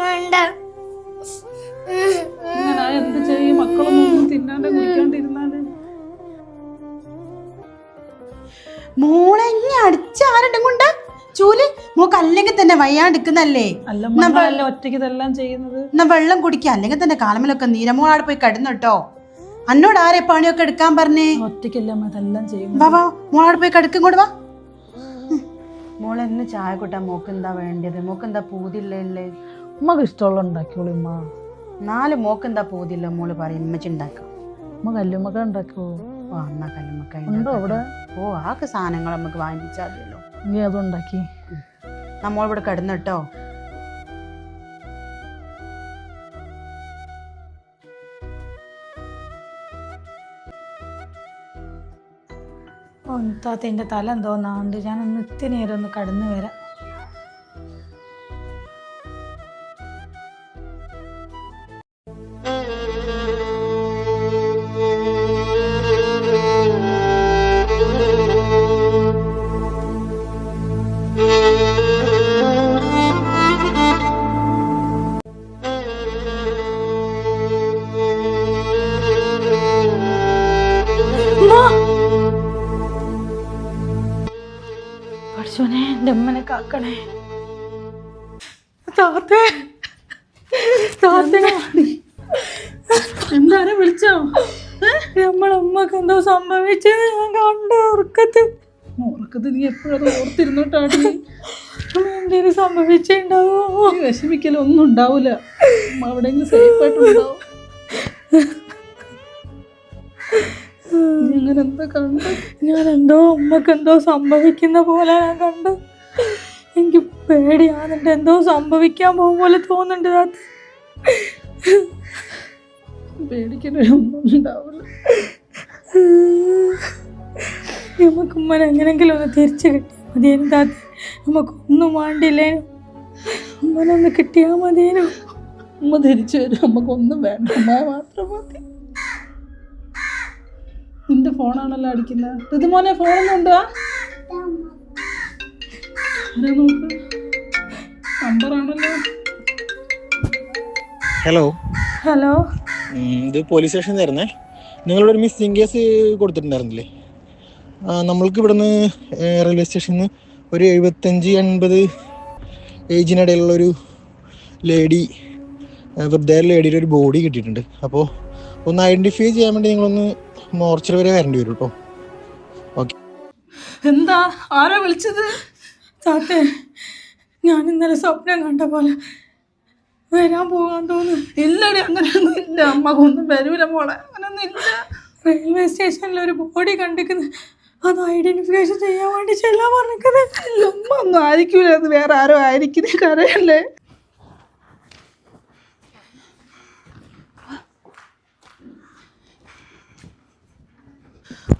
വേണ്ട. ഇങ്ങനെ എന്ത് ചെയ്യും? മക്കളൊന്നും തിന്നാണ്ട് കുടിക്കാണ്ടിരുന്നാല്. മോളെ ഇനി അടിച്ചാരുടെ കൊണ്ട് ചൂല് മോക്ക് അല്ലെങ്കിൽ തന്നെ വയ്യാണ്ടിരിക്കുന്നല്ലേ. അല്ല ഒറ്റയ്ക്ക് ഇതെല്ലാം ചെയ്യുന്നത്. എന്നാ വെള്ളം കുടിക്കുക, അല്ലെങ്കിൽ തന്നെ കാലമലൊക്കെ നീരമോളാട് പോയി കിടന്നു കേട്ടോ. അന്നോട് ആരെ പണിയൊക്കെ എടുക്കാൻ പറഞ്ഞേ? ഒറ്റയ്ക്കല്ല ഇതെല്ലാം ചെയ്യും. വാ വാ മോളാട് പോയി കിടക്കും കൂടെ വാ. മോളെ എന്ന് ചായ കൂട്ടാൻ മോക്ക് എന്താ വേണ്ടത്? മോക്ക് എന്താ പൂതില്ലേ? ഉമ്മക്ക് ഇഷ്ടമുള്ള ഉണ്ടാക്കിയോളൂ ഉമ്മ. നാല് മോക്ക് എന്താ പൂതില്ല മോള് പറയും ഉമ്മച്ചി ഉണ്ടാക്കാം. ഉമ്മ കല്ലുമ്മക്ക ഉണ്ടാക്കുവോ? ഓ എന്നാ കല്ലുമ്മക്ക ഉണ്ടോ അവിടെ? ഓ ആക്ക് സാധനങ്ങൾ നമുക്ക് വാങ്ങിച്ചാൽ മതിയല്ലോ. നീ അതുണ്ടാക്കി നമ്മളിവിടെ കിടന്നു കേട്ടോ. താത്ത എൻ്റെ തല എന്തോന്നാണ്ട്. ഞാനൊന്ന് ഇത്തിരി നേരം ഒന്ന് കടന്നു വരാം. പഠിച്ചോനെ, എൻ്റെ അമ്മനെ കാക്കണേ. താത്തേ, എന്താരും വിളിച്ചോ? നമ്മളെ അമ്മക്ക് എന്തോ സംഭവിച്ചത് ഞാൻ കണ്ടു ഉറക്കത്ത്. ഉറക്കത്ത് നീ എപ്പോഴത് ഓർത്തിരുന്നോട്ടാടി. എന്തേലും സംഭവിച്ചുണ്ടാവോ? വിഷമിക്കലോ ഒന്നും ഉണ്ടാവൂല. എവിടെയെങ്കിലും സേഫ് ആയിട്ടുണ്ടാവും. നീ അങ്ങനെ എന്താ കണ്ടു? ഞാൻ എന്തോ അമ്മക്ക് എന്തോ സംഭവിക്കുന്ന പോലെ ഞാൻ കണ്ടു. എനിക്ക് പേടിയാകുന്നുണ്ട്. എന്തോ സംഭവിക്കാൻ പോകും പോലെ തോന്നുന്നുണ്ട്. താത്ത പേടിക്കലൊന്നും ഉണ്ടാവില്ല. നമുക്ക് ഉമ്മനെ എങ്ങനെങ്കിലും ഒന്ന് തിരിച്ചു കിട്ടിയാൽ മതിയേനും താത്ത. നമുക്കൊന്നും വേണ്ടില്ലേനു, ഉമ്മനൊന്ന് കിട്ടിയാൽ മതിയേനു. ഉമ്മ തിരിച്ചു വരും, നമുക്കൊന്നും വേണ്ട, ഉമ്മ മാത്രം മതി. നിന്റെ ഫോണാണല്ലോ അടിക്കുന്നത്. ഇത് മോനെ ഫോണൊന്നും ഉണ്ടോ? നോക്ക്, നമ്പറാണല്ലോ. ഹലോ ഹലോ, ഇത് പോലീസ് സ്റ്റേഷൻ തരുന്നേ. നിങ്ങളൊരു മിസ്സിംഗ് കേസ് കൊടുത്തിട്ടുണ്ടായിരുന്നില്ലേ? നമ്മൾക്ക് ഇവിടുന്ന് റെയിൽവേ സ്റ്റേഷനിൽ നിന്ന് ഒരു 75-80 ഏജിനിടയിലുള്ളൊരു ലേഡി, വൃദ്ധയായ ലേഡിയുടെ ഒരു ബോഡി കിട്ടിയിട്ടുണ്ട്. അപ്പോൾ ഒന്ന് ഐഡൻറ്റിഫൈ ചെയ്യാൻ വേണ്ടി നിങ്ങളൊന്ന് മോർച്ചറി വരെ വരേണ്ടി വരും കേട്ടോ. ഓക്കെ. എന്താ, ആരാ വിളിച്ചത്? താത്തേ, ഞാൻ ഇന്നലെ സ്വപ്നം കണ്ട പോലെ വരാൻ പോകാൻ തോന്നുന്നു. ഇല്ലടി, അങ്ങനെയൊന്നും ഇല്ല. അമ്മക്കൊന്നും വരൂല മോളെ, അങ്ങനെയൊന്നും ഇല്ല. റെയിൽവേ സ്റ്റേഷനിൽ ഒരു ബോഡി കണ്ടിരിക്കുന്നത്, അത് ഐഡന്റിഫിക്കേഷൻ ചെയ്യാൻ വേണ്ടി ചെല്ലാൻ പറഞ്ഞിരിക്കുന്നത്. ഉമ്മ ഒന്നും ആയിരിക്കൂല, അത് വേറെ ആരോ ആയിരിക്കും. കരയല്ലേ?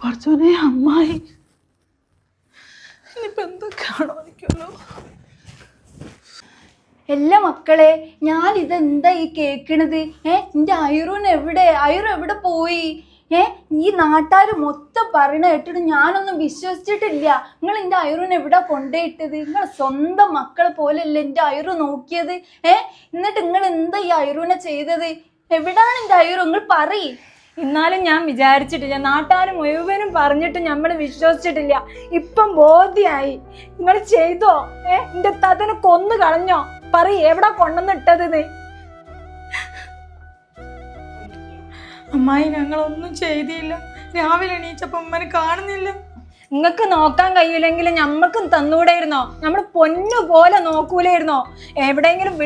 കുറച്ചോനെ അമ്മായി, ഇനിയിപ്പോ എന്തൊക്കെയാണോ എനിക്കല്ലോ. എല്ലാ മക്കളെ, ഞാൻ ഇതെന്താ ഈ കേക്കണത്? എന്റെ ഐറൂൻ എവിടെ? ഐറു എവിടെ പോയി? ഈ നാട്ടുകാർ മൊത്തം പറയണ കേട്ടിട്ട് ഞാനൊന്നും വിശ്വസിച്ചിട്ടില്ല. നിങ്ങൾ എൻ്റെ ഐറൂൻ എവിടെ കൊണ്ടുപോയിട്ടത്? നിങ്ങൾ സ്വന്തം മക്കളെ പോലെയല്ലേ എൻ്റെ ഐറു നോക്കിയത്. എന്നിട്ട് നിങ്ങൾ എന്താ ഈ ഐറൂനെ ചെയ്തത്? എവിടാണ് എൻ്റെ ഐറു? നിങ്ങൾ പറയ്. എന്നാലും ഞാൻ വിചാരിച്ചിട്ടില്ല, നാട്ടുകാർ മുഴുവനും പറഞ്ഞിട്ട് നമ്മൾ വിശ്വസിച്ചിട്ടില്ല. ഇപ്പം ബോധ്യായി. നിങ്ങൾ ചെയ്തോ? എന്റെ തതനെ കൊന്നു കളഞ്ഞോ? പറയ്, എവിടെ കൊണ്ടുവന്നിട്ടത്? അമ്മായി, ഞങ്ങളൊന്നും ചെയ്തില്ല. രാവിലെ എണീച്ചപ്പോ ഉമ്മനെ കാണുന്നില്ല. നിങ്ങൾക്ക് നോക്കാൻ കഴിയില്ലെങ്കിലും ഞമ്മക്കും തന്നൂടായിരുന്നോ? നമ്മൾ പൊന്നു പോലെ നോക്കൂലായിരുന്നോ? എവിടെയെങ്കിലും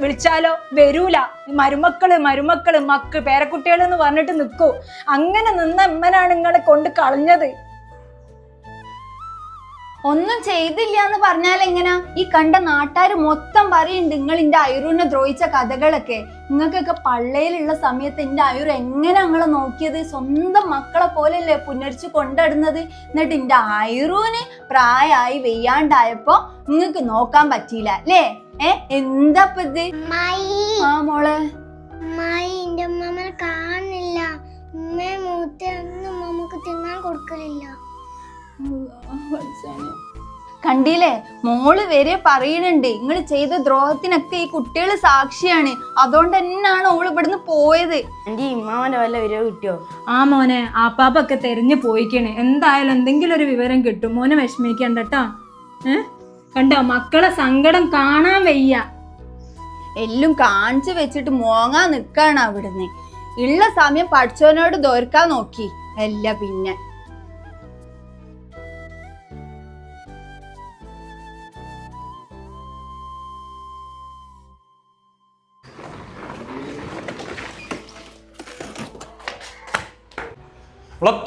വിളിച്ചാലോ വരൂല. മരുമക്കള് പേരക്കുട്ടികൾ എന്ന് പറഞ്ഞിട്ട് നിൽക്കൂ. അങ്ങനെ നിന്ന അമ്മനാണ് നിങ്ങളെ കൊണ്ട് കളഞ്ഞത്. ഒന്നും ചെയ്തില്ല എന്ന് പറഞ്ഞാൽ എങ്ങനാ? ഈ കണ്ട നാട്ടുകാർ മൊത്തം പറയുന്നുണ്ട് നിങ്ങൾ എൻ്റെ ഐറൂനെ ദ്രോഹിച്ച കഥകളൊക്കെ. നിങ്ങൾക്കൊക്കെ പള്ളയിലുള്ള സമയത്ത് എൻ്റെ ഐറു എങ്ങനെ ഞങ്ങളെ നോക്കിയത്? സ്വന്തം മക്കളെ പോലെയല്ലേ പുനരിച്ച് കൊണ്ടിടുന്നത്. എന്നിട്ട് എൻ്റെ ഐറൂന് പ്രായമായി വെയ്യാണ്ടായപ്പോ നിങ്ങൾക്ക് നോക്കാൻ പറ്റിയില്ല അല്ലേ? എന്താ ഇത്? ആ മോളെ, എന്റെ ഉമ്മനെ കാണുന്നില്ല. ഉമ്മയെ മൂത്തൊന്നും നമുക്ക് തിന്നാൻ കൊടുക്കലില്ല. കണ്ടില്ലേ, മോള് വരെ പറയുന്നുണ്ട് നിങ്ങൾ ചെയ്ത ദ്രോഹത്തിനൊക്കെ ഈ കുട്ടികൾ സാക്ഷിയാണ്. അതുകൊണ്ട് തന്നെയാണ് ഓള് ഇവിടുന്ന് പോയത്. എന്റെ ഇമ്മാവന്റെ വല്ല വിവരം കിട്ടിയോ? ആ മോനെ, ആപ്പാപ്പൊക്കെ തെരഞ്ഞു പോയിക്കണേ. എന്തായാലും എന്തെങ്കിലും ഒരു വിവരം കിട്ടും. മോനെ വിഷമിക്കണ്ടട്ടാ. കണ്ടോ, മക്കളെ സങ്കടം കാണാൻ വയ്യ. എല്ലാം കാണിച്ചു വെച്ചിട്ട് മോങ്ങാൻ നിക്കാണ് അവിടുന്ന്. ഉള്ള സമയം പഠിച്ചവനോട് ദോർക്കാൻ നോക്കി അല്ല. പിന്നെ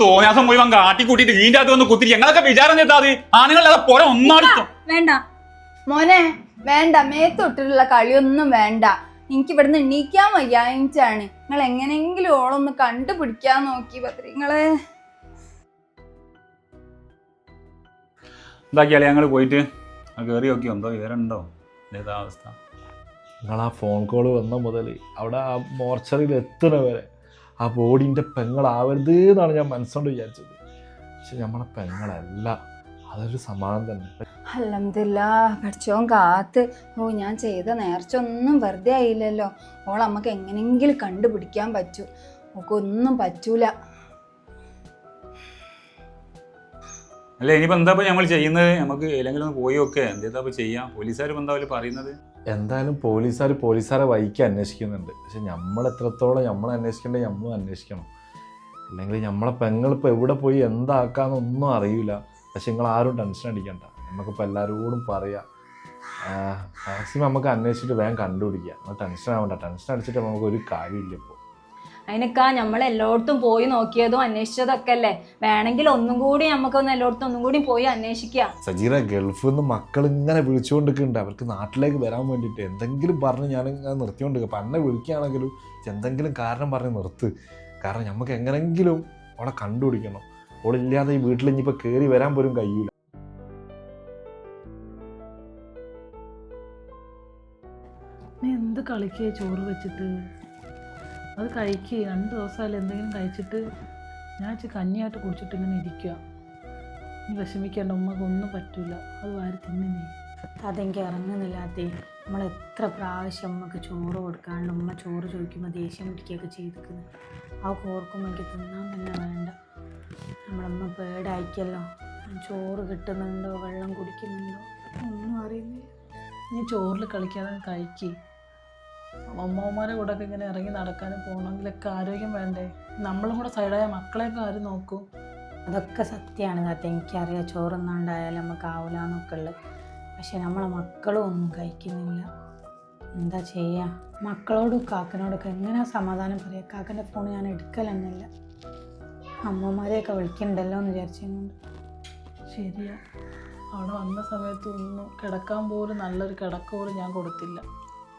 തോന്നിയാസം മുഴുവൻ കാട്ടിക്കൂട്ടിട്ട് വീണ്ടും അത് വന്ന് കുത്തിരി ഞങ്ങളൊക്കെ വിചാരം ചെയ്താൽ മതി. ആണുങ്ങളെ പോലെ ഒന്നാടുത്തും വേണ്ട മോനെ, വേണ്ട. മേത്തൊട്ടിട്ടുള്ള കളിയൊന്നും വേണ്ട. എനിക്ക് ഇവിടുന്ന് എണീക്കാൻ വയ്യായിട്ടാണ്. നിങ്ങൾ എങ്ങനെയെങ്കിലും ഓളൊന്ന് കണ്ടുപിടിക്കാൻ നോക്കി പത്രിങ്ങളെ. എന്താക്കിയാലേ ഞങ്ങൾ പോയിട്ട് കയറി നോക്കി എന്തോ വിവരം ഉണ്ടോ? ഏതാ അവസ്ഥ? നിങ്ങൾ ആ ഫോൺ കോൾ വന്ന മുതൽ അവിടെ ആ മോർച്ചറിയിൽ എത്തുന്ന വരെ ആ ബോഡിൻ്റെ പെങ്ങളാവരുത് എന്നാണ് ഞാൻ മനസ്സുകൊണ്ട് വിചാരിച്ചത്. പക്ഷെ നമ്മളെ പെങ്ങളല്ല. അതൊരു സമാധാനം തന്നെ. അൽഹംദുലില്ലാ, പഠിച്ചോൻ കാത്ത്. ഞാൻ ചെയ്ത നേർച്ച ഒന്നും വെറുതെ ആയില്ലല്ലോ. ഓളമ്മക്ക് എങ്ങനെയെങ്കിലും കണ്ടുപിടിക്കാൻ പറ്റൂ. ഒന്നും പറ്റൂല. അല്ല, ഇനിയിപ്പോൾ എന്താ നമ്മൾ ചെയ്യുന്നത്? നമുക്ക് ഏതെങ്കിലും ഒന്ന് പോയി നോക്കേ. എന്താ ചെയ്യാം? പോലീസുകാർ എന്താ പറയുന്നത്? എന്തായാലും പോലീസുകാരെ വൈക്ക് അന്വേഷിക്കുന്നുണ്ട്. പക്ഷെ നമ്മൾ എത്രത്തോളം നമ്മൾ അന്വേഷിക്കേണ്ടത് നമ്മളും അന്വേഷിക്കണം. അല്ലെങ്കിൽ നമ്മളെ പെങ്ങളിപ്പോൾ എവിടെ പോയി എന്താക്കാന്നൊന്നും അറിയില്ല. പക്ഷെ നിങ്ങൾ ആരും ടെൻഷൻ അടിക്കണ്ട. നമുക്കിപ്പോൾ എല്ലാവരോടും പറയാം, മാക്സിമം നമുക്ക് അന്വേഷിച്ചിട്ട് വേഗം കണ്ടുപിടിക്കുക. നമ്മൾ ടെൻഷൻ ആവണ്ട. ടെൻഷൻ അടിച്ചിട്ട് നമുക്കൊരു കാര്യമില്ല. ഇപ്പോൾ അതിനൊക്കെ നമ്മൾ എല്ലായിടത്തും പോയി നോക്കിയതും അന്വേഷിച്ചതൊക്കെ അല്ലേ. വേണമെങ്കിൽ ഒന്നും കൂടി നമുക്കൊന്ന് എല്ലായിടത്തും ഒന്നും കൂടി പോയി അന്വേഷിക്കുക. സജീറ, ഗൾഫിൽ നിന്ന് മക്കൾ ഇങ്ങനെ വിളിച്ചുകൊണ്ടിരിക്കുന്നുണ്ട്. അവർക്ക് നാട്ടിലേക്ക് വരാൻ വേണ്ടിയിട്ട് എന്തെങ്കിലും പറഞ്ഞ് ഞാനിങ്ങനെ നിർത്തിക്കൊണ്ടിരിക്കുക. അപ്പം എന്നെ വിളിക്കുകയാണെങ്കിലും എന്തെങ്കിലും കാരണം പറഞ്ഞ് നിർത്ത്. കാരണം നമുക്ക് എങ്ങനെങ്കിലും അവിടെ കണ്ടുപിടിക്കണം. ഓളില്ലാതെ ഈ വീട്ടിൽ ഇനിയിപ്പോൾ കയറി വരാൻ പോലും കഴിയൂല. നീ എന്ത് കളിക്കേ ചോറ് വെച്ചിട്ട്? അത് കഴിക്കുക. 2 ദിവസമായാലും എന്തെങ്കിലും കഴിച്ചിട്ട് ഞാൻ ഇച്ചിരി കഞ്ഞിയായിട്ട് കുടിച്ചിട്ട് ഇങ്ങനെ ഇരിക്കുക. നീ വിഷമിക്കേണ്ട, ഉമ്മക്കൊന്നും പറ്റൂല. അത് വാരി തിന്നെ നീ. അതെനിക്ക് ഇറങ്ങുന്നില്ലാത്തേ. നമ്മൾ എത്ര പ്രാവശ്യം ഉമ്മക്ക് ചോറ് കൊടുക്കാണ്ട് ഉമ്മ ചോറ് ചോദിക്കുമ്പോൾ ദേഷ്യം പിടിക്കുകയൊക്കെ ചെയ്തിരിക്കുന്നത്. ആ ഓർക്കുമ്പോൾ എനിക്ക് തിന്നാൻ തന്നെ വേണ്ട. നമ്മളമ്മ പേടായിക്കല്ലോ. ചോറ് കിട്ടുന്നുണ്ടോ, വെള്ളം കുടിക്കുന്നുണ്ടോ ഒന്നും അറിയുന്നില്ല. നീ ചോറിൽ കളിക്കാതെ കഴിക്കുക. അമ്മമാരെ കൂടെ ഒക്കെ ഇങ്ങനെ ഇറങ്ങി നടക്കാനും പോകണമെങ്കിലൊക്കെ ആരോഗ്യം വേണ്ടേ? നമ്മളും കൂടെ സൈഡായ മക്കളെയൊക്കെ ആരും നോക്കും? അതൊക്കെ സത്യമാണ് താത്ത, എനിക്കറിയാം. ചോറൊന്നാണ്ടായാലും നമുക്ക് ആവില്ല എന്നൊക്കെ ഉള്ളത്. പക്ഷെ നമ്മളെ മക്കളും ഒന്നും കഴിക്കുന്നില്ല. എന്താ ചെയ്യുക? മക്കളോടും കാക്കനോടൊക്കെ എങ്ങനെയാ സമാധാനം പറയുക? കാക്കൻ്റെ ഫോൺ ഞാൻ എടുക്കലെന്നില്ല. അമ്മമാരെയൊക്കെ വിളിക്കണ്ടല്ലോ എന്ന് വിചാരിച്ചുകൊണ്ട്. ശരിയാ, അവിടെ വന്ന സമയത്ത് ഒന്നും കിടക്കാൻ പോലും നല്ലൊരു കിടക്ക പോലും ഞാൻ കൊടുത്തില്ല.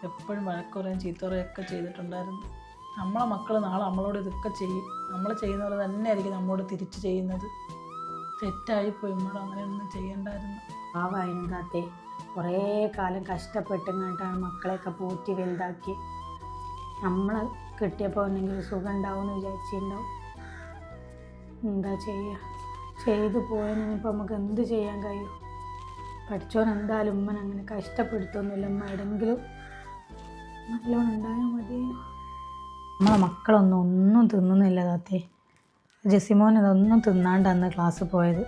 എപ്പോഴും വഴക്കുറയും ചീത്തറയൊക്കെ ചെയ്തിട്ടുണ്ടായിരുന്നു. നമ്മളെ മക്കൾ നാളെ നമ്മളോട് ഇതൊക്കെ ചെയ്യും. നമ്മൾ ചെയ്യുന്ന പോലെ തന്നെ ആയിരിക്കും നമ്മളോട് തിരിച്ച് ചെയ്യുന്നത്. തെറ്റായിപ്പോയി. നമ്മൾ അങ്ങനെയൊന്നും ചെയ്യണ്ടായിരുന്നു. പാവായിരുന്നു താത്തേ. കുറേ കാലം കഷ്ടപ്പെട്ടുങ്ങാണ്ടാണ് മക്കളെയൊക്കെ പോറ്റി വലുതാക്കി. നമ്മൾ കിട്ടിയപ്പോൾ എന്തെങ്കിലും സുഖം ഉണ്ടാവുമെന്ന് വിചാരിച്ചിട്ടുണ്ടാവും. എന്താ ചെയ്യുക? ചെയ്തു പോയതിനിപ്പോൾ നമുക്ക് എന്ത് ചെയ്യാൻ കഴിയും? പഠിച്ചോൻ എന്തായാലും ഉമ്മൻ അങ്ങനെ കഷ്ടപ്പെടുത്തൊന്നുമില്ല. ഉമ്മ എവിടെങ്കിലും നല്ലോണം ഉണ്ടായാൽ മതി. നമ്മളെ മക്കളൊന്നും തിന്നുന്നില്ല താത്തേ. ജെസിമോൻ ഇതൊന്നും തിന്നാണ്ട് അന്ന് ക്ലാസ് പോയത്.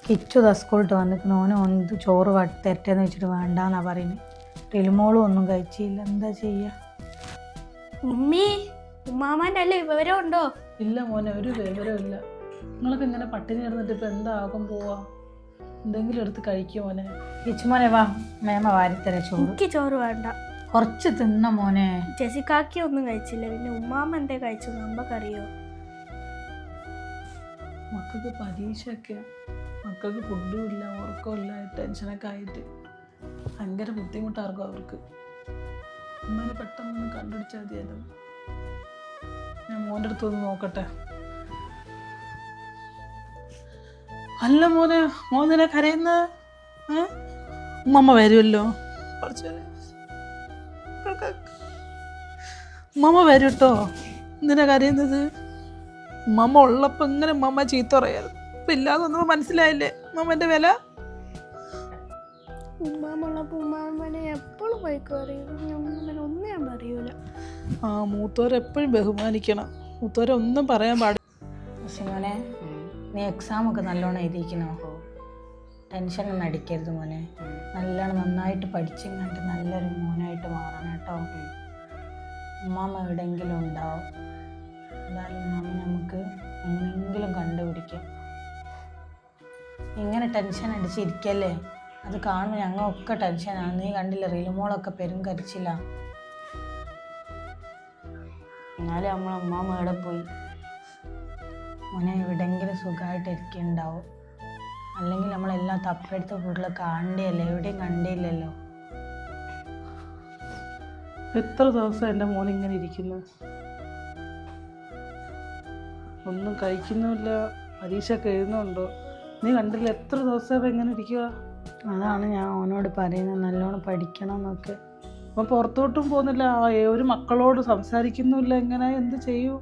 കിച്ചു സ്കൂളിട്ട് വന്നിട്ട് ഓന് ചോറ് തരട്ടേന്ന് വെച്ചിട്ട് വേണ്ടാന്നാ പറയുന്നത്. ടെലിമോളും ഒന്നും കഴിച്ചില്ല. എന്താ ചെയ്യുക? ഉമ്മി, ഉമ്മാമാൻ്റെ അല്ലേ വിവരം ഉണ്ടോ? ഇല്ല മോനെ, ഒരു വിവരവും ഇല്ല. നിങ്ങളൊക്കെ ഇങ്ങനെ പട്ടിണി കിടന്നിട്ട് ഇപ്പം എന്താകും പോവാ? എന്തെങ്കിലും എടുത്ത് കഴിക്കും മോനെ. കിച്ചുമോനെ വാ, മേമ വാരിത്തര ചോറ്. എനിക്ക് ചോറ് വേണ്ട. കുറച്ച് തിന്ന മോനെ. ജെസിക്കാക്കി ഒന്നും കഴിച്ചില്ല. പിന്നെ ഉമ്മാമ എന്തേ കഴിച്ചു നമ്മക്കറിയോ? മക്കൾക്ക് പരീക്ഷയൊക്കെ, മക്കൾക്ക് ഫുഡും ഇല്ല, ഉറക്കവും ഇല്ല, ടെൻഷനൊക്കെ ആയിട്ട് ഭയങ്കര ബുദ്ധിമുട്ടാർക്കും അവർക്ക്. ഉമ്മനെ പെട്ടെന്ന് കണ്ടുപിടിച്ചാൽ മതിയായിരുന്നു. ഞാൻ മോൻ്റെ അടുത്തൊന്ന് നോക്കട്ടെ. അല്ല മോനെ, മോനെ കരയുന്ന ഉമ്മമ്മ വരുമല്ലോ. ഉമ്മമ്മ വരും കേട്ടോ. എന്തിനാ കരയുന്നത്? ഉമ്മമ്മ ഉള്ളപ്പോൾ ഇങ്ങനെ ഉമ്മമ്മ ചീത്ത പറയായിരുന്നു. ഇപ്പം ഇല്ലാതെ ഒന്നും മനസ്സിലായില്ലേ ഉമ്മമ്മൻ്റെ വില? ഉമ്മാമുള്ളപ്പോൾ ഉമ്മാമനെ എപ്പോഴും വൈക്കും അറിയും. ഒന്നും ഞാൻ പറയൂല. ആ, മൂത്തോരെപ്പോഴും ബഹുമാനിക്കണം. മൂത്തോരെ ഒന്നും പറയാൻ പാടില്ല. പക്ഷെ മോനെ, നീ എക്സാമൊക്കെ നല്ലോണം എഴുതിക്കണോ? ടെൻഷനൊന്നും അടിക്കരുത് മോനെ. നല്ലോണം നന്നായിട്ട് പഠിച്ചും കണ്ട് നല്ലൊരു മോനായിട്ട് മാറണം കേട്ടോ. ഉമ്മാമ എവിടെയെങ്കിലും ഉണ്ടാവും. എന്തായാലും ഉമ്മാമ നമുക്ക് എങ്ങനെയെങ്കിലും കണ്ടുപിടിക്കാം. ഇങ്ങനെ ടെൻഷൻ അടിച്ചിരിക്കല്ലേ? അത് കാണുമ്പോൾ ഞങ്ങളൊക്കെ ടെൻഷനാണ്. നീ കണ്ടില്ല, റീലുമോളൊക്കെ പെരും കരച്ചില്ല. എന്നാലും നമ്മളെ ഉമ്മാമ എവിടെ പോയി? മോനെ എവിടെയെങ്കിലും സുഖമായിട്ട് ഇരിക്കുന്നുണ്ടാവും. അല്ലെങ്കിൽ നമ്മളെല്ലാം തപ്പെടുത്ത ഫുഡിൽ കാണണ്ടേയല്ലേ? എവിടെയും കണ്ടില്ലല്ലോ. എത്ര ദിവസം എൻ്റെ മോൻ ഇങ്ങനെ ഇരിക്കുന്നു? ഒന്നും കഴിക്കുന്നുമില്ല. പരീക്ഷയൊക്കെ എഴുതുന്നുണ്ടോ? നീ കണ്ടില്ല, എത്ര ദിവസം എങ്ങനെ ഇരിക്കുക? അതാണ് ഞാൻ അവനോട് പറയുന്നത്, നല്ലോണം പഠിക്കണം എന്നൊക്കെ. അപ്പം പുറത്തോട്ടും പോകുന്നില്ല, ഒരു മക്കളോട് സംസാരിക്കുന്നുമില്ല. എങ്ങനെ എന്ത് ചെയ്യൂ?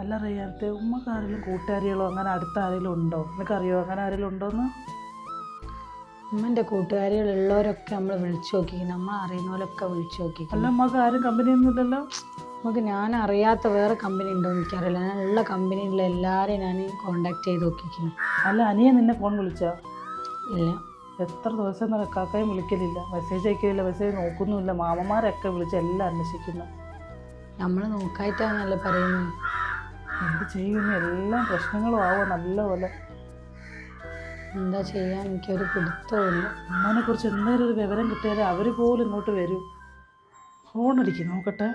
അല്ല അറിയാത്ത ഉമ്മക്ക് ആരെങ്കിലും കൂട്ടുകാരികളോ അങ്ങനെ അടുത്ത ആരെങ്കിലും ഉണ്ടോ? നിനക്കറിയോ അങ്ങനെ ആരെങ്കിലും ഉണ്ടോയെന്ന്? ഉമ്മൻ്റെ കൂട്ടുകാരികളുള്ളവരൊക്കെ നമ്മൾ വിളിച്ചു നോക്കി. നമ്മൾ അറിയുന്നവരൊക്കെ വിളിച്ചു നോക്കി. അല്ല, ഉമ്മക്ക് ആരും കമ്പനിയൊന്നും ഇല്ലല്ലോ. നമുക്ക് ഞാൻ അറിയാത്ത വേറെ കമ്പനി ഉണ്ടോ എന്ന് എനിക്കറിയില്ല. ഞാൻ ഉള്ള കമ്പനിയിലുള്ള എല്ലാവരെയും ഞാൻ കോണ്ടാക്ട് ചെയ്ത് നോക്കിക്കുന്നു. അല്ല, അനിയെ നിന്നെ ഫോൺ വിളിച്ചോ? ഇല്ല. എത്ര ദിവസം കാക്കയും വിളിക്കലില്ല, മെസ്സേജ് അയക്കലില്ല, മെസ്സേജ് നോക്കുന്നുമില്ല. മാമന്മാരൊക്കെ വിളിച്ച് എല്ലാം അന്വേഷിക്കുന്നു. നമ്മൾ നോക്കായിട്ടാണല്ലോ പറയുന്നത്. എന്ത് ചെയ്യുന്നു? എല്ലാം പ്രശ്നങ്ങളും ആവുക നല്ലപോലെ. എന്താ ചെയ്യാൻ എനിക്കൊരു പിടുത്തമില്ല. അമ്മനെ കുറിച്ച് എന്തെങ്കിലും ഒരു വിവരം കിട്ടിയാലേ അവർ പോലും ഇങ്ങോട്ട് വരൂ. ഫോണടിക്കും, നോക്കട്ടെ.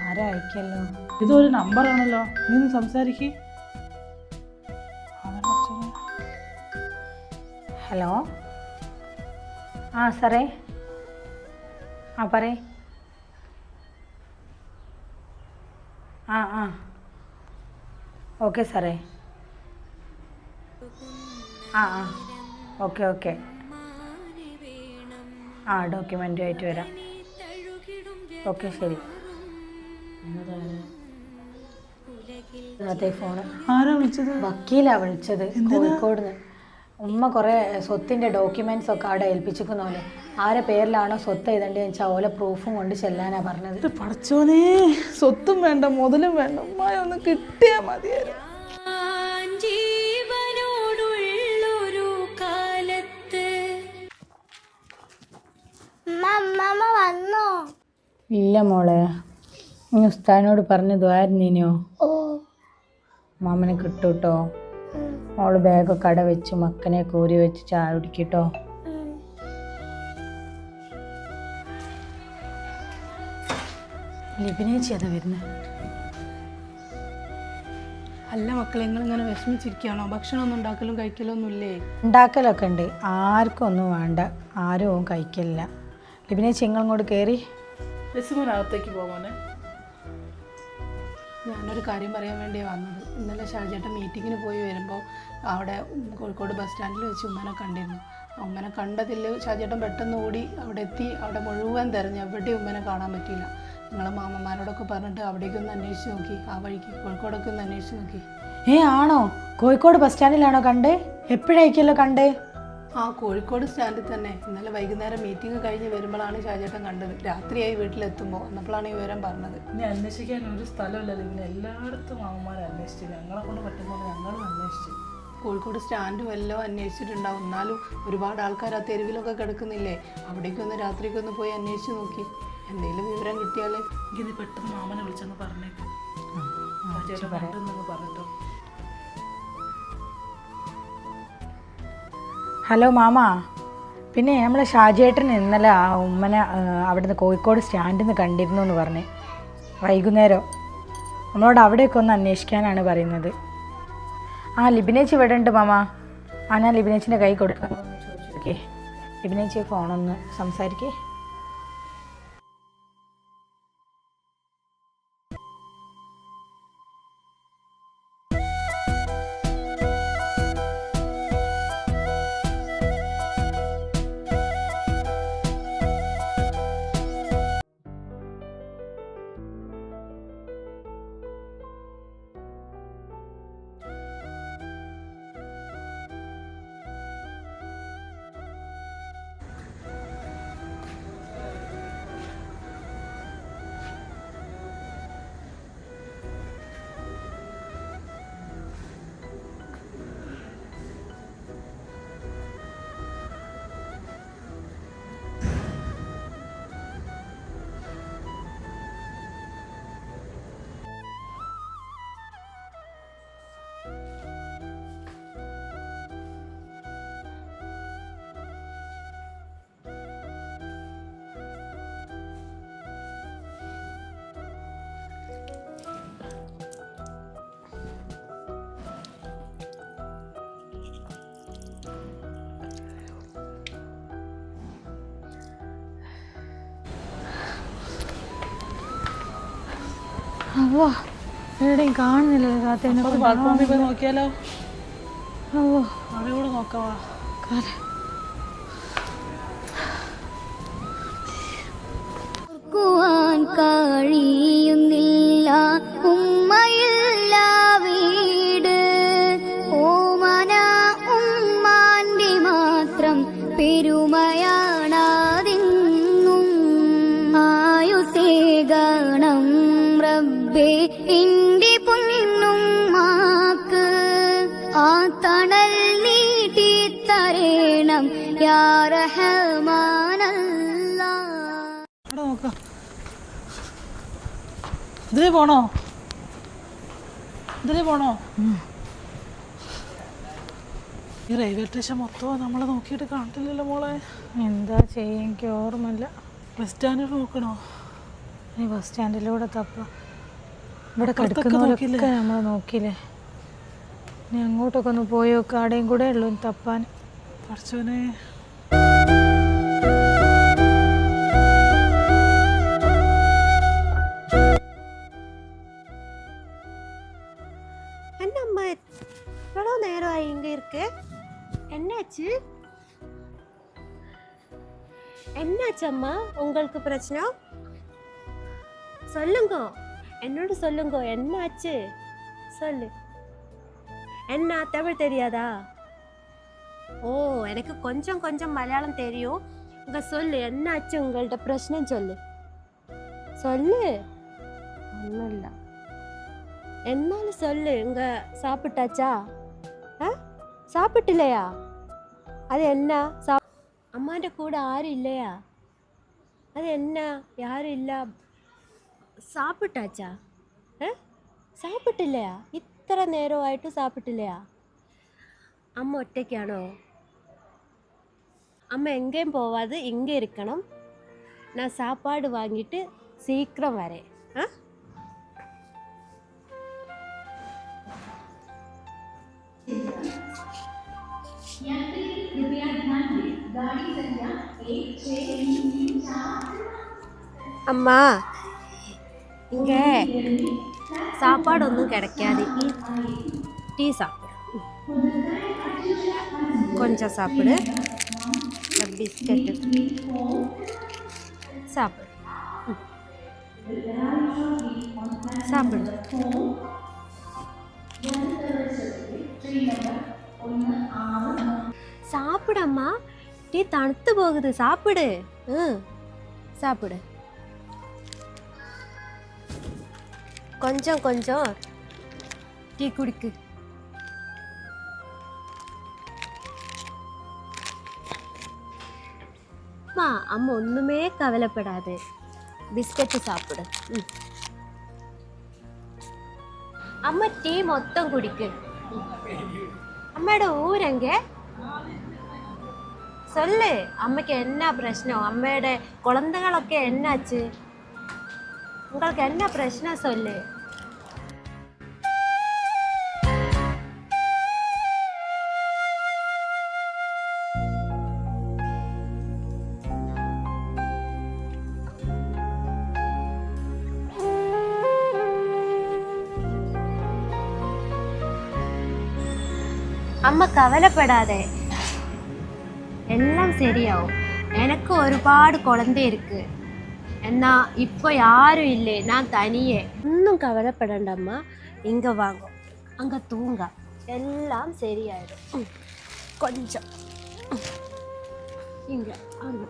ആരാ അയക്കല്ലോ? ഇതൊരു നമ്പറാണല്ലോ. നീ ഒന്ന് സംസാരിക്ക്. ഹലോ, ആ സാറേ, ആ പറയ്. ആ ഓക്കെ സാറേ. ആ ആ ഓക്കെ ഓക്കെ. ആ ഡോക്യുമെൻ്റുമായിട്ട് വരാം. ഓക്കെ ശരി. അതെ ഫോണ് ആരാ വിളിച്ചത്? വക്കീലാ വിളിച്ചത്, കോഴിക്കോട് നിന്ന്. ഉമ്മ കുറേ സ്വത്തിൻ്റെ ഡോക്യുമെൻറ്റ്സ് ഒക്കെ അവിടെ ഏൽപ്പിച്ചിരിക്കുന്നോലെ. ആരെ പേരിലാണോ സ്വത്ത് എഴുതേണ്ടതെന്ന് വെച്ചാൽ ഓലെ പ്രൂഫും കൊണ്ട് ചെല്ലാനാ പറഞ്ഞത്. പടച്ചോനെ, സ്വത്തും വേണ്ട മുതലും വേണ്ട, ഉമ്മായ ഒന്ന് കിട്ടിയാ മതിയായിരുന്നു. അമ്മമ്മ വന്നോ? ഇല്ല മോളെ, നീ ഉസ്താദിനോട് പറഞ്ഞ് ദ്വാരുന്നീനോ? ഓ മാമനെ കിട്ടൂട്ടോ. മോള് ബാഗൊക്കെ അട വെച്ച് മക്കനെ കോരി വെച്ച് ചായ കുടിക്കട്ടോ. ലിബിനേച്ചി അതാ വരുന്നത്. അല്ല മക്കളെ, നിങ്ങളിങ്ങനെ വിഷമിച്ചിരിക്കുകയാണോ? ഭക്ഷണമൊന്നും ഉണ്ടാക്കലും കഴിക്കലും ഒന്നുമില്ലേ? ഉണ്ടാക്കലൊക്കെ ഉണ്ട്, ആർക്കും ഒന്നും വേണ്ട, ആരും കഴിക്കില്ല. ലിബിനേച്ചി ഇങ്ങോട്ട് കയറി. ബസ്സിനകത്തേക്ക് പോകാനെ. ഞാനൊരു കാര്യം പറയാൻ വേണ്ടിയാണ് വന്നത്. ഇന്നലെ ഷാജേട്ടൻ മീറ്റിങ്ങിന് പോയി വരുമ്പോൾ അവിടെ കോഴിക്കോട് ബസ് സ്റ്റാൻഡിൽ വെച്ച് ഉമ്മനെ കണ്ടിരുന്നു. ഉമ്മനെ കണ്ടതിൽ ഷാജേട്ടൻ പെട്ടെന്ന് ഓടി അവിടെ എത്തി. അവിടെ മുഴുവൻ തിരഞ്ഞു, എവിടെയും ഉമ്മനെ കാണാൻ പറ്റിയില്ല. നിങ്ങളെ മാമന്മാരോടൊക്കെ പറഞ്ഞിട്ട് അവിടേക്കൊന്ന് അന്വേഷിച്ച് നോക്കി, ആ വഴിക്ക് കോഴിക്കോടൊക്കെ ഒന്ന് അന്വേഷിച്ച് നോക്കി. ആണോ? കോഴിക്കോട് ബസ് സ്റ്റാൻഡിലാണോ കണ്ടേ? എപ്പോഴായിരിക്കുമല്ലോ കണ്ടേ? ആ കോഴിക്കോട് സ്റ്റാൻഡിൽ തന്നെ. ഇന്നലെ വൈകുന്നേരം മീറ്റിംഗ് കഴിഞ്ഞ് വരുമ്പോഴാണ് ഷാജേട്ടൻ കണ്ടത്. രാത്രിയായി വീട്ടിലെത്തുമ്പോൾ വന്നപ്പോഴാണ് ഈ വിവരം പറഞ്ഞത്. ഇനി അന്വേഷിക്കാൻ ഒരു സ്ഥലമില്ലല്ലോ, ഇങ്ങനെ എല്ലായിടത്തും മാമന്മാരെ അന്വേഷിച്ചു. ഞങ്ങളെ കൊണ്ട് പറ്റുമ്പോൾ ഞങ്ങളും അന്വേഷിച്ചു. കോഴിക്കോട് സ്റ്റാൻഡ് വല്ലതും അന്വേഷിച്ചിട്ടുണ്ടാവും. എന്നാലും ഒരുപാട് ആൾക്കാർ ആ തെരുവിലൊക്കെ കിടക്കുന്നില്ലേ, അവിടേക്കൊന്ന് രാത്രിക്കൊന്ന് പോയി അന്വേഷിച്ച് നോക്കി. എന്തെങ്കിലും വിവരം കിട്ടിയാൽ ഇങ്ങനെ പെട്ടെന്ന് മാമനെ വിളിച്ചെന്ന് പറഞ്ഞേക്കും. പറഞ്ഞിട്ടോ. ഹലോ മാമ, പിന്നെ നമ്മളെ ഷാജേട്ടൻ ഇന്നലെ ആ ഉമ്മനെ അവിടുന്ന് കോഴിക്കോട് സ്റ്റാൻഡിൽ നിന്ന് കണ്ടിരുന്നു എന്ന് പറഞ്ഞ് വൈകുന്നേരം. നമ്മളോട് അവിടെയൊക്കെ ഒന്ന് അന്വേഷിക്കാനാണ് പറയുന്നത്. ആ ലിബിനേച്ചി ഇവിടെ ഉണ്ട് മാമ. ആ ഞാൻ ലിബിനേച്ചിൻ്റെ കൈ കൊടുക്കാം. ഓക്കെ, ലിബിനേച്ചി ഫോണൊന്ന് സംസാരിക്കേ. അവോ എവിടെയും കാണുന്നില്ലല്ലോ താത്തേനെ. പ്ലാറ്റ്ഫോമിൽ പോയി നോക്കിയാലോ? അവോ അവിടെ കൂടെ നോക്കാവാ. കഴിയുന്നില്ല ഉമ്മയില്ല വീട്, ഓമന ഉമ്മാന്റെ മാത്രം പെരുമയാണാതിന്നും. ആയുസേകണം റബ്ബേ എന്റെ പൊന്നുമ്മാക്ക്, ആ തണൽ നീട്ടി തരേണം യാ റഹ്മാനല്ലാ. അവിടെ നോക്കാം. ഇതിലേ പോണോ? ഇതിലേ പോണോ? ഈ റെയിൽവേ സ്റ്റേഷൻ മൊത്തം നമ്മളെ നോക്കിയിട്ട് കാണില്ലല്ലോ മോളെ. എന്താ ചെയ്യുക, എനിക്ക് ഓർമ്മയില്ല. ബസ് സ്റ്റാൻഡിൽ നോക്കണോ? ഈ ബസ് സ്റ്റാൻഡിലൂടെ തപ്പാം. ഇവിടെ കിടക്കുന്നവരൊക്കെ നമ്മൾ നോക്കിയില്ലേ. ഇനി അങ്ങോട്ടൊക്കെ ഒന്ന് പോയി നോക്കുക, ആടെയും കൂടെ ഉള്ളൂ തപ്പാൻ. പഠിച്ചോനെ. അന്ന என்னம்மா எவ்வளோ நேரம் இங்கே இருக்கு? என்னாச்சு? என்னாச்சு அம்மா? உங்களுக்கு பிரச்சனை? சொல்லுங்க, என்னோட சொல்லுங்க, என்னாச்சு சொல்லு. என்ன தமிழ் தெரியாதா? ஓ, எனக்கு கொஞ்சம் கொஞ்சம் மலையாளம் தெரியும். இங்க சொல்லு, என்னாச்சு உங்கள்ட்ட பிரச்சனை சொல்லு. சொல்லு. ஒன்றும் இல்லை. என்னாலும் சொல்லு. இங்க சாப்பிட்டாச்சா? சாப்பிட்டில்லையா? அது என்ன? அம்மாண்ட கூட யாரும் இல்லையா? அது என்ன? யாரும் இல்லை. സാപ്പിട്ടാച്ചാ? സാപ്പിട്ടില്ലയാ? ഇത്ര നേരമായിട്ട് സാപ്പിട്ടില്ലയാ? അമ്മ ഒറ്റയ്ക്കാണോ? അമ്മ എങ്കേയും പോവാതെ ഇங்கே ഇരിക്കണം. நான் சாப்பாடு வாங்கிட்டு சீக்கிரம் வரேன். அம்மா, இங்கே சாப்பாடு ஒன்றும் கிடைக்காது. டீ சாப்பிடு, கொஞ்சம் சாப்பிடு. பிஸ்கட்டு சாப்பிடு, சாப்பிடு. சாப்பிடம்மா, டீ தணுத்து போகுது. சாப்பிடு. சாப்பிடு. கொஞ்சம் கொஞ்சம் டீ குடிக்கு. அம்மா, அம்மா ஒன்றுமே கவலைப்படாது. பிஸ்கட்டு சாப்பிடு. அம்மா டீ மொத்தம் குடிக்கு. அம்மாவோட ஊர் எங்கே? சொல்லு. அம்மைக்கு என்ன பிரச்சனை? அம்மையோட குழந்தைகளൊക്കെ என்னாச்சு? உங்களுக்கு என்ன பிரச்சனை சொல்லு. அம்மா கவலைப்படாதே, எல்லாம் சரியாகும். எனக்கு ஒருபாடு குழந்தை இருக்கு. എന്നാ இப்போ யாரும் இல்லை, நான் தனியே. ஒன்றும் கவலைப்படண்டம்மா. இங்கே வாங்க, அங்கே தூங்க, எல்லாம் சரியாயிடும். கொஞ்சம் இங்கே அங்கே.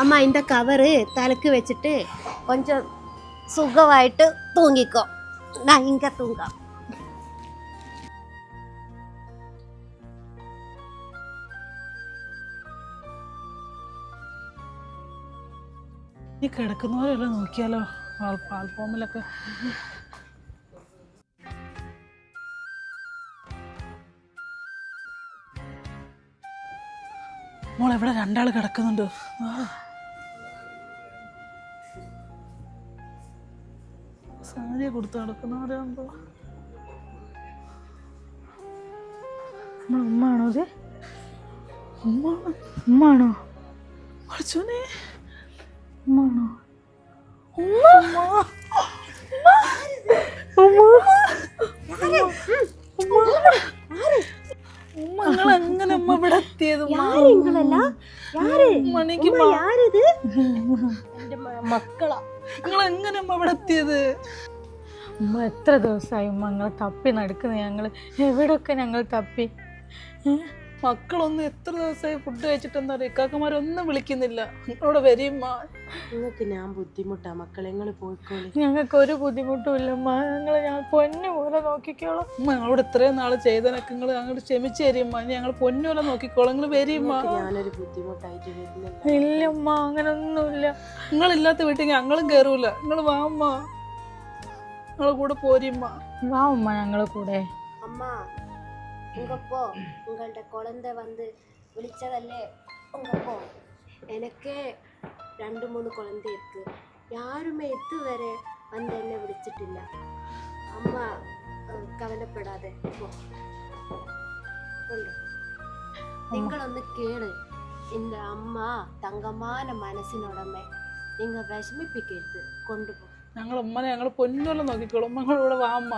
அம்மா, இந்த கவரு தலைக்கு வச்சுட்டு கொஞ்சம் சுகமாயிட்டு தூங்கிக்கோ. நான் இங்கே தூங்க. ഈ കിടക്കുന്നവരെല്ലാം നോക്കിയാലോ, പ്ലാറ്റ്ഫോമിലൊക്കെ. മോളെവിടെ രണ്ടാൾ കിടക്കുന്നുണ്ട്. സാരിയെ കൊടുത്ത് കിടക്കുന്നവരാകുമ്പോ ഉമ്മാണോ? അത് ഉമ്മാണോ? പഠിച്ചോനെ, ഉമ്മാണോ? ഉമ്മങ്ങളെങ്ങനെ ഉമ്മ ഇവിടെ എത്തിയത്? മക്കളാ, നിങ്ങളെങ്ങനെ ഉമ്മ ഇവിടെ എത്തിയത്? ഉമ്മ എത്ര ദിവസമായി ഉമ്മ ഞങ്ങളെ തപ്പി നടക്കുന്നത്. ഞങ്ങൾ എവിടെയൊക്കെ ഞങ്ങൾ തപ്പി. മക്കളൊന്നും എത്ര ദിവസമായി ഫുഡ് കഴിച്ചിട്ടെന്താ പറയുക, ഇക്കാക്കന്മാരൊന്നും വിളിക്കുന്നില്ല. നിങ്ങളോട് വരെയുമ്മ. നിങ്ങൾക്ക് ഞാൻ ബുദ്ധിമുട്ടാ മക്കളെ, നിങ്ങൾ പോയിക്കോളി. ഞങ്ങൾക്ക് ഒരു ബുദ്ധിമുട്ടും ഇല്ലമ്മ. ഞാൻ പൊന്നു പോലെ നോക്കിക്കോളാം. ഉമ്മ ഞങ്ങളോട് ഇത്രയും നാൾ ചെയ്തനൊക്കെ നിങ്ങൾ അങ്ങോട്ട് ക്ഷമിച്ച് തരുമ്മ. ഞങ്ങൾ പൊന്നുപോലെ നോക്കിക്കോളാം. നിങ്ങൾ വരെയുമ്മ. ഞാനൊരു ബുദ്ധിമുട്ടായിട്ട് വരുന്നില്ല. ഇല്ലമ്മ, അങ്ങനൊന്നുമില്ല. നിങ്ങളില്ലാത്ത വീട്ടിൽ ഞങ്ങളും കയറൂല. നിങ്ങൾ വാമ്മ, നിങ്ങളെ കൂടെ പോരിമ്മ. വാ ഉമ്മ ഞങ്ങളെ കൂടെ. அம்மா உங்க போ, உங்கள்கிட்ட குழந்தை வந்து விழிச்சதல்லே உங்க போ. எனக்கு 2-3 குழந்தை இருக்கு. யாருமே இதுவரை வந்து என்னை விழிச்சிட்டிല്ല. அம்மா கவலைப்படாத, போ. നിങ്ങളൊന്ന് കേള്. இந்த அம்மா தங்கமான മനസ്സിനുടമ. നിങ്ങൾ വിഷമിപ്പിക്കരുത്, കൊണ്ടുപോ. ഞങ്ങൾ ഉമ്മനെ ഞങ്ങൾ പൊന്നുപോലെ നോക്കിക്കോളും. ഞങ്ങളിവിടെ വാമ്മ.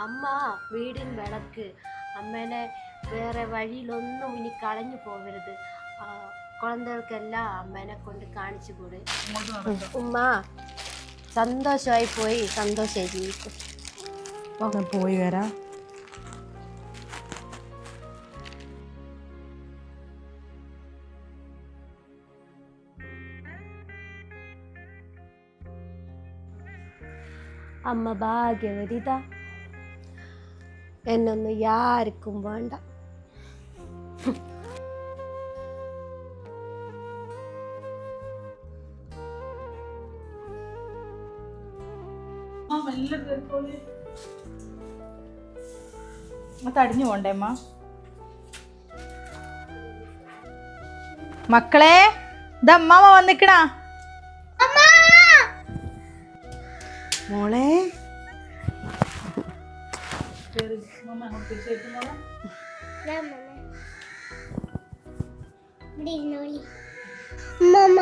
അമ്മ വീടിൻ വിളക്ക്. അമ്മേനെ വേറെ വഴിയിലൊന്നും ഇനി കളഞ്ഞു പോകരുത്. കുഴന്തകൾക്കെല്ലാം അമ്മേനെ കൊണ്ട് കാണിച്ചു കൂടെ. ഉമ്മ സന്തോഷമായി പോയി, സന്തോഷമായി ജീവിക്കും. പോയി വരാം. അമ്മ ഭാഗ്യവതിത. എന്നൊന്നും യാർക്കും വേണ്ട. തടിഞ്ഞു പോണ്ടേ അമ്മ? മക്കളെ, ഇതമ്മാമ വന്നിക്കണാ. മോളെ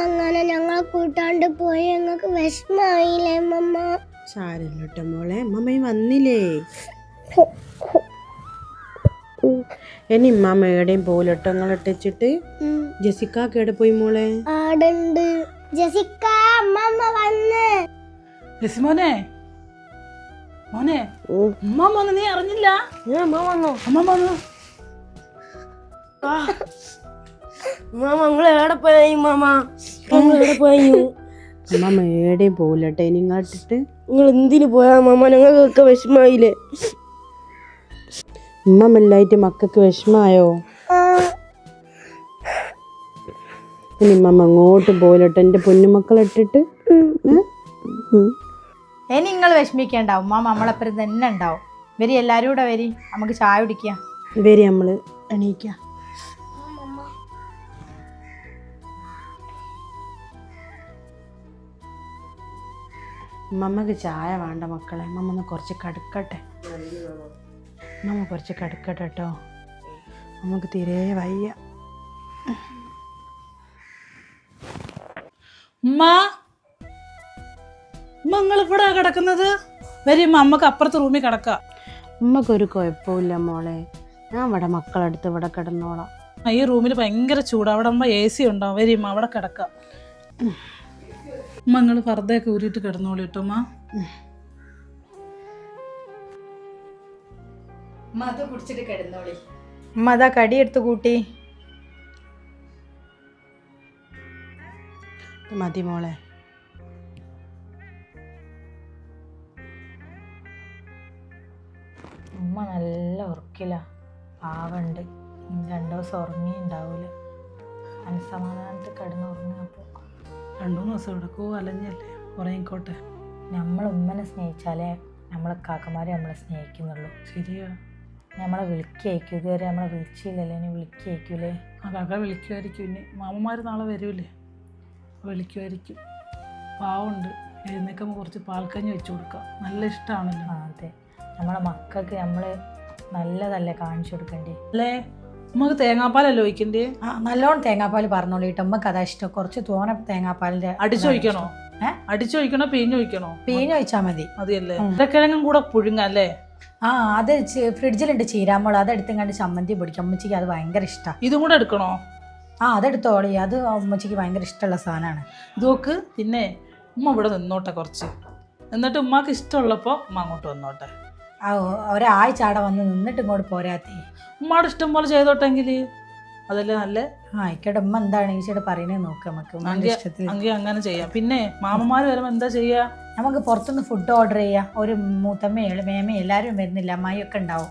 അങ്ങനെ ഞങ്ങളെ കൂട്ടാണ്ട് പോയി ഞങ്ങൾക്ക് വിഷമായില്ലേ മമ്മ? സാരല്ലോട്ടെ മോളെ, അമ്മയും വന്നില്ലേ? ഇനി ഇമ്മ എവിടെയും പോലട്ടോ നിങ്ങളിട്ടിച്ചിട്ട്. ജെസിക്കാക്ക് എവിടെ പോയി മോളെ? ആടുണ്ട് ജെസിക്ക, അമ്മമ്മ വന്ന്. മോനെ മോനെ, ഉമ്മ വന്നു. നീ അറിഞ്ഞില്ല? അമ്മ വന്നു. അമ്മ എവിടെയും പോലട്ടെ നിങ്ങളിട്ടിട്ട്. നിങ്ങൾ എന്തിനു പോയാ മമ്മ? ഞങ്ങൾക്കൊക്കെ വിഷമായില്ലേ? ഉമ്മല്ലായിട്ട് മക്കൾക്ക് വിഷമായോ? ഇനി മമ്മ അങ്ങോട്ട് പോലട്ടെ എൻ്റെ പൊന്നുമക്കളിട്ടിട്ട്. ഇനി നിങ്ങൾ വിഷമിക്കേണ്ട, ഉമ്മ നമ്മളെപ്പുറം തന്നെ ഉണ്ടാവും. വരി, എല്ലാവരും കൂടെ വരി, നമുക്ക് ചായ കുടിക്കാം. വരി, നമ്മള് എണീക്കാം. മമ്മക്ക് ചായ വേണ്ട മക്കളെ, മമ്മ ഒന്ന് കുറച്ച് കടുക്കട്ടെ. മമ്മ കുറച്ച് കടുക്കട്ടെ കേട്ടോ, നമുക്ക് തീരെ വയ്യ. ഉമ്മ, നിങ്ങൾ ഇവിടെ കിടക്കുന്നത്? വരും, അമ്മക്ക് അപ്പുറത്തെ റൂമിൽ കിടക്കാം. ഉമ്മക്കൊരു കുഴപ്പമില്ല മോളെ, ഞാൻ ഇവിടെ മക്കളെടുത്ത് ഇവിടെ കിടന്നോളാം. ഈ റൂമിൽ ഭയങ്കര ചൂടാണ്. അവിടെ അമ്മ AC ഉണ്ടാവും. വരും, അവിടെ കിടക്കാം. ഉമ്മ നിങ്ങൾ പർദ്ദയൊക്കെ ഊരിയിട്ട് കിടന്നോളൂ കേട്ടോ ഉമ്മ. അത് കുടിച്ചിട്ട് കിടന്നോളി. ഉമ്മ അതാ കടിയെടുത്ത് കൂട്ടി. മതി മോളെ. ഉമ്മ നല്ല ഉറക്കില്ല, പാവുണ്ട്. 2 ദിവസം ഉറങ്ങിയുണ്ടാവൂല. മനസ്സമാധാനത്തിൽ കിടന്ന് ഉറങ്ങിയപ്പോൾ 2-3 ദിവസം കിടക്കോ അലഞ്ഞല്ലേ, ഉറങ്ങിക്കോട്ടെ. നമ്മൾ ഉമ്മനെ സ്നേഹിച്ചാലേ നമ്മളെ കാക്കമാരെ നമ്മളെ സ്നേഹിക്കുന്നുള്ളൂ. ശരിയാ. നമ്മളെ വിളിക്കയക്കും. ഇതുവരെ നമ്മളെ വിളിച്ചില്ലല്ലേ, ഇനി വിളിക്കയക്കൂലേ? ആ കാക്ക വിളിക്കുമായിരിക്കും. ഇനി മാമന്മാർ നാളെ വരൂലേ, വിളിക്കുമായിരിക്കും. പാവുണ്ട്. എഴുന്നേക്കുമ്പോൾ കുറച്ച് പാൽക്കഞ്ഞി വെച്ച് കൊടുക്കാം. നല്ല ഇഷ്ടമാണല്ലോ. അതെ, നമ്മളെ മക്കൾക്ക് നമ്മൾ നല്ലതല്ലേ കാണിച്ചു കൊടുക്കണ്ടേ അല്ലേ? നമുക്ക് തേങ്ങാപ്പാലല്ലോ ഒഴിക്കണ്ടേ? നല്ലോണം തേങ്ങാപ്പാൽ പറഞ്ഞോളൂ കേട്ടോ. നമുക്ക് അതാ ഇഷ്ടം. കുറച്ച് തോനെ തേങ്ങാപ്പാലിന്റെ. അടിച്ചൊഴിക്കണോ? അടിച്ചൊഴിക്കണോ പിഴിഞ്ഞൊഴിക്കണോ? പിഴിഞ്ഞൊഴിച്ചാൽ മതി. മതിയല്ലേ? ഉരുളക്കിഴങ്ങും കൂടെ പുഴുങ്ങല്ലേ? അത് ഫ്രിഡ്ജിലുണ്ട് ചീരാമോൾ. അതെടുത്തും കണ്ട് ചമ്മന്തി പൊടിക്കും. അമ്മച്ചിക്ക് അത് ഭയങ്കര ഇഷ്ടമാണ്. ഇതും കൂടെ എടുക്കണോ? അതെടുത്തോളി. അത് അമ്മച്ചിക്ക് ഭയങ്കര ഇഷ്ടമുള്ള സാധനമാണ്. ഇതൊക്കെ പിന്നെ ഉമ്മ ഇവിടെ നിന്നോട്ടെ കുറച്ച്. എന്നിട്ട് ഉമ്മക്ക് ഇഷ്ടമുള്ളപ്പോൾ ഉമ്മ അങ്ങോട്ട് വന്നോട്ടെ. ഒരാഴ്ച അവിടെ വന്ന് നിന്നിട്ട് ഇങ്ങോട്ട് പോരാത്തേ. ഉമ്മയുടെ ഇഷ്ടം പോലെ ചെയ്തോട്ടെങ്കിൽ അതല്ലേ നല്ല. ആയിക്കോട്ടെ, ഉമ്മ എന്താണ് ഈച്ചയുടെ പറയുന്നത് നോക്കാം നമുക്ക്. ഉമ്മൻ്റെ ഇഷ്ടത്തിൽ അങ്ങനെ അങ്ങനെ ചെയ്യാം. പിന്നെ മാമന്മാർ വരുമ്പോൾ എന്താ ചെയ്യുക? നമുക്ക് പുറത്തുനിന്ന് ഫുഡ് ഓർഡർ ചെയ്യാം. ഒരു മൂത്തമ്മ മേമ എല്ലാവരും വരുന്നില്ല, അമ്മായിയൊക്കെ ഉണ്ടാവും,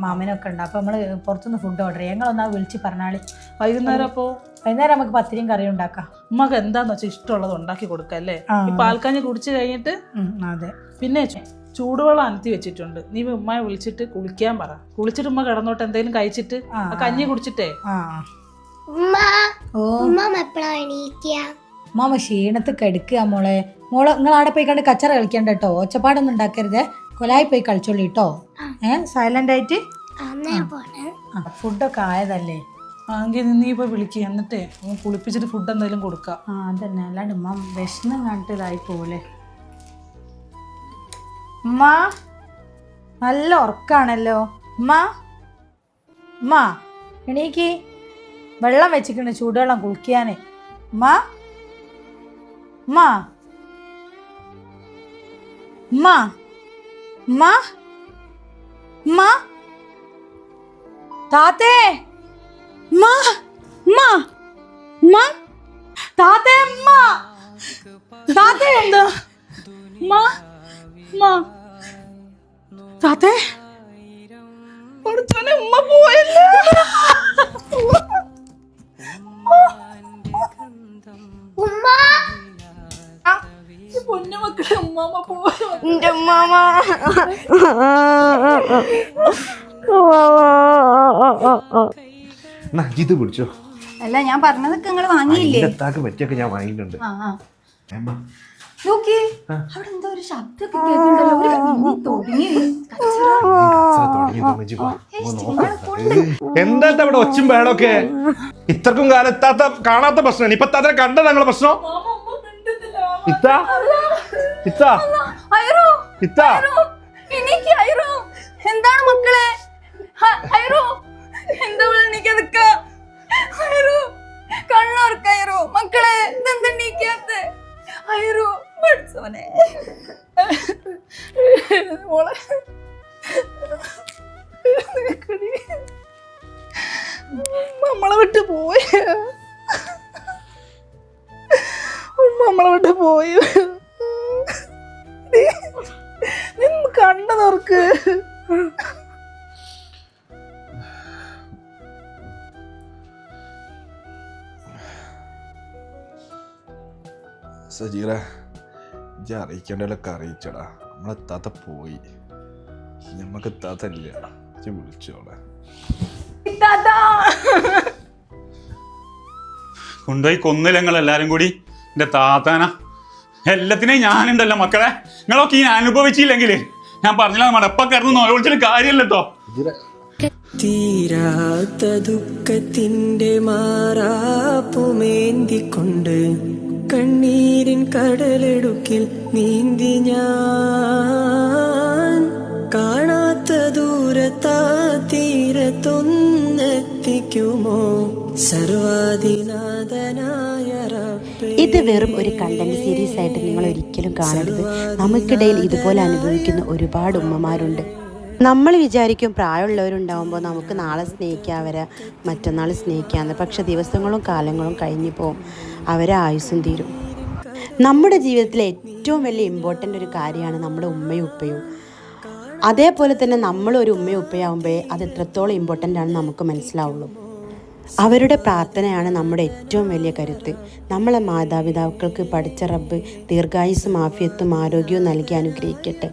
മാമനൊക്കെ ഉണ്ടാവും. അപ്പോൾ നമ്മൾ പുറത്തുനിന്ന് ഫുഡ് ഓർഡർ ചെയ്യാം. ഞങ്ങളൊന്നാ വിളിച്ച് പറഞ്ഞാൽ വൈകുന്നേരം. അപ്പോൾ വൈകുന്നേരം നമുക്ക് പത്തിരിയും കറിയും ഉണ്ടാക്കാം. ഉമ്മക്ക് എന്താന്ന് വെച്ചാൽ ഇഷ്ടമുള്ളത് ഉണ്ടാക്കി കൊടുക്കാം അല്ലേ? ഈ പാൽക്കഞ്ഞി കുടിച്ച് കഴിഞ്ഞിട്ട്. അതെ. പിന്നെ ചൂടുവെള്ളം അനത്തി വെച്ചിട്ടുണ്ട്. നീ ഉമ്മയെ വിളിച്ചിട്ട് കുളിക്കാൻ പറ. കുളിച്ചിട്ട് ഉമ്മ കിടന്നോട്ട് എന്തെങ്കിലും കഴിച്ചിട്ട് കഞ്ഞി കുടിച്ചിട്ടേ. മാമ ക്ഷീണത്ത് കെടുക്കുക മോളെ. നിങ്ങൾ അവിടെ പോയി കണ്ട് കച്ചറ കളിക്കണ്ട കേട്ടോ. ഒച്ചപ്പാടൊന്നും ഉണ്ടാക്കരുതേ. കൊലായി പോയി കളിച്ചോളി കേട്ടോ. സൈലന്റ് ആയിട്ട്. ഫുഡൊക്കെ ആയതല്ലേ? എങ്കിൽ നീ ഇപ്പൊ വിളിക്കുക. എന്നിട്ടേ കുളിപ്പിച്ചിട്ട് ഫുഡ് എന്തെങ്കിലും കൊടുക്കാം. അതന്നെ, അല്ലാണ്ട് ഉമ്മ വിഷണം കണ്ടിട്ട് ഇതായി പോലെ. ഉമ്മ നല്ല ഉറക്കാണല്ലോ. ഉമ്മ എണീക്ക്. വെള്ളം വെച്ചിട്ടുണ്ട്, ചൂടുവെള്ളം കുളിക്കാന്. ഉമ്മ ഉമ്മ ഉമ്മ ഉമ്മ ഉമ്മ താത്തേ. ഉമ്മ ഉമ്മ ഉമ്മ താത്തേ. ഉമ്മ താത്തേ. എന്താ ഉമ്മ താത്തേ? ഉമ്മ പോയല്ല. പൊന്നുമക്കളെ ഉമ്മാമ പോയോ? എന്റെ ഉമ്മാമ. ഇത് പിടിച്ചോ. അല്ല, ഞാൻ പറഞ്ഞതൊക്കെ നിങ്ങൾ വാങ്ങിയില്ലേ? പറ്റിയൊക്കെ ഞാൻ വാങ്ങിയിട്ടുണ്ട്. നോക്കി, അവിടെ എന്തോ ഒരു ശബ്ദമൊക്കെ കേൾക്കുന്നുണ്ടല്ലോ. എന്താ ഇവിടെ ഒച്ചും ബേളൊക്കെ? ഇത്രക്കും കാലം എത്താത്ത കാണാത്ത പ്രശ്നം ഇപ്പൊ തന്നെ കണ്ട ഞങ്ങളെ പ്രശ്നം. എന്താണ് മക്കളെ? എന്താ കണ്ണോർക്കയറോ മക്കളെ? ഇതെന്താ നീക്കാത്ത? പഠിച്ചവനെ മോളെ, നമ്മളെ വിട്ട് പോയ നമ്മളെ വിട്ട് പോയി. നിന്ന് കണ്ണു നോർക്ക്. സജീറ, ഇജ്ജ് അറിയിക്കേണ്ടതൊക്കെ അറിയിച്ചടാ. നമ്മളെത്താത്ത പോയി, ഞമ്മക്ക് എത്താത്തല്ല. ഇജ്ജ് വിളിച്ചോളെ. കൊണ്ടുപോയി കൊന്നില്ല നിങ്ങൾ എല്ലാരും കൂടി. എൻ്റെ താത്താന എല്ലാത്തിനെയും ഞാനുണ്ടല്ലോ മക്കളെ. നിങ്ങളൊക്കെ ഈ അനുഭവിച്ചില്ലെങ്കിൽ ഞാൻ പറഞ്ഞില്ല, നമ്മുടെ എപ്പ കിടന്ന് നോയൊളിച്ചിട്ട് കാര്യമല്ലോ. തീരാത്ത ദുഃഖത്തിന്റെ മാറാപ്പുമേന്തിക്കൊണ്ട് കണ്ണീരിൻ കടലെടുക്കിൽ നീന്തി ഞാൻ കാണാത്ത ദൂരത്താ തീരത്തൊന്നെത്തിക്കുമോ സർവാധിനാഥനായ റബ്ബേ. ഇത് വെറും ഒരു കണ്ടന്റ് സീരീസ് ആയിട്ട് നിങ്ങൾ ഒരിക്കലും കാണരുത്. നമുക്കിടയിൽ ഇതുപോലെ അനുഭവിക്കുന്ന ഒരുപാട് ഉമ്മമാരുണ്ട്. നമ്മൾ വിചാരിക്കും പ്രായമുള്ളവരുണ്ടാകുമ്പോൾ നമുക്ക് നാളെ സ്നേഹിക്കാവരെ മറ്റന്നാൾ സ്നേഹിക്കാമെന്ന്. പക്ഷെ ദിവസങ്ങളും കാലങ്ങളും കഴിഞ്ഞു പോകും, അവരെ ആയുസ്സും തീരും. നമ്മുടെ ജീവിതത്തിലെ ഏറ്റവും വലിയ ഇമ്പോർട്ടൻ്റ് ഒരു കാര്യമാണ് നമ്മുടെ ഉമ്മയും ഉപ്പയും. അതേപോലെ തന്നെ നമ്മളൊരു ഉമ്മയും ഉപ്പയാകുമ്പോഴേ അത് എത്രത്തോളം ഇമ്പോർട്ടൻ്റ് ആണെന്ന് നമുക്ക് മനസ്സിലാവുള്ളൂ. അവരുടെ പ്രാർത്ഥനയാണ് നമ്മുടെ ഏറ്റവും വലിയ കരുത്ത്. നമ്മളെ മാതാപിതാക്കൾക്ക് പഠിച്ച റബ്ബ് ദീർഘായുസ്സും ആഫിയത്തും ആരോഗ്യവും നൽകി അനുഗ്രഹിക്കട്ടെ.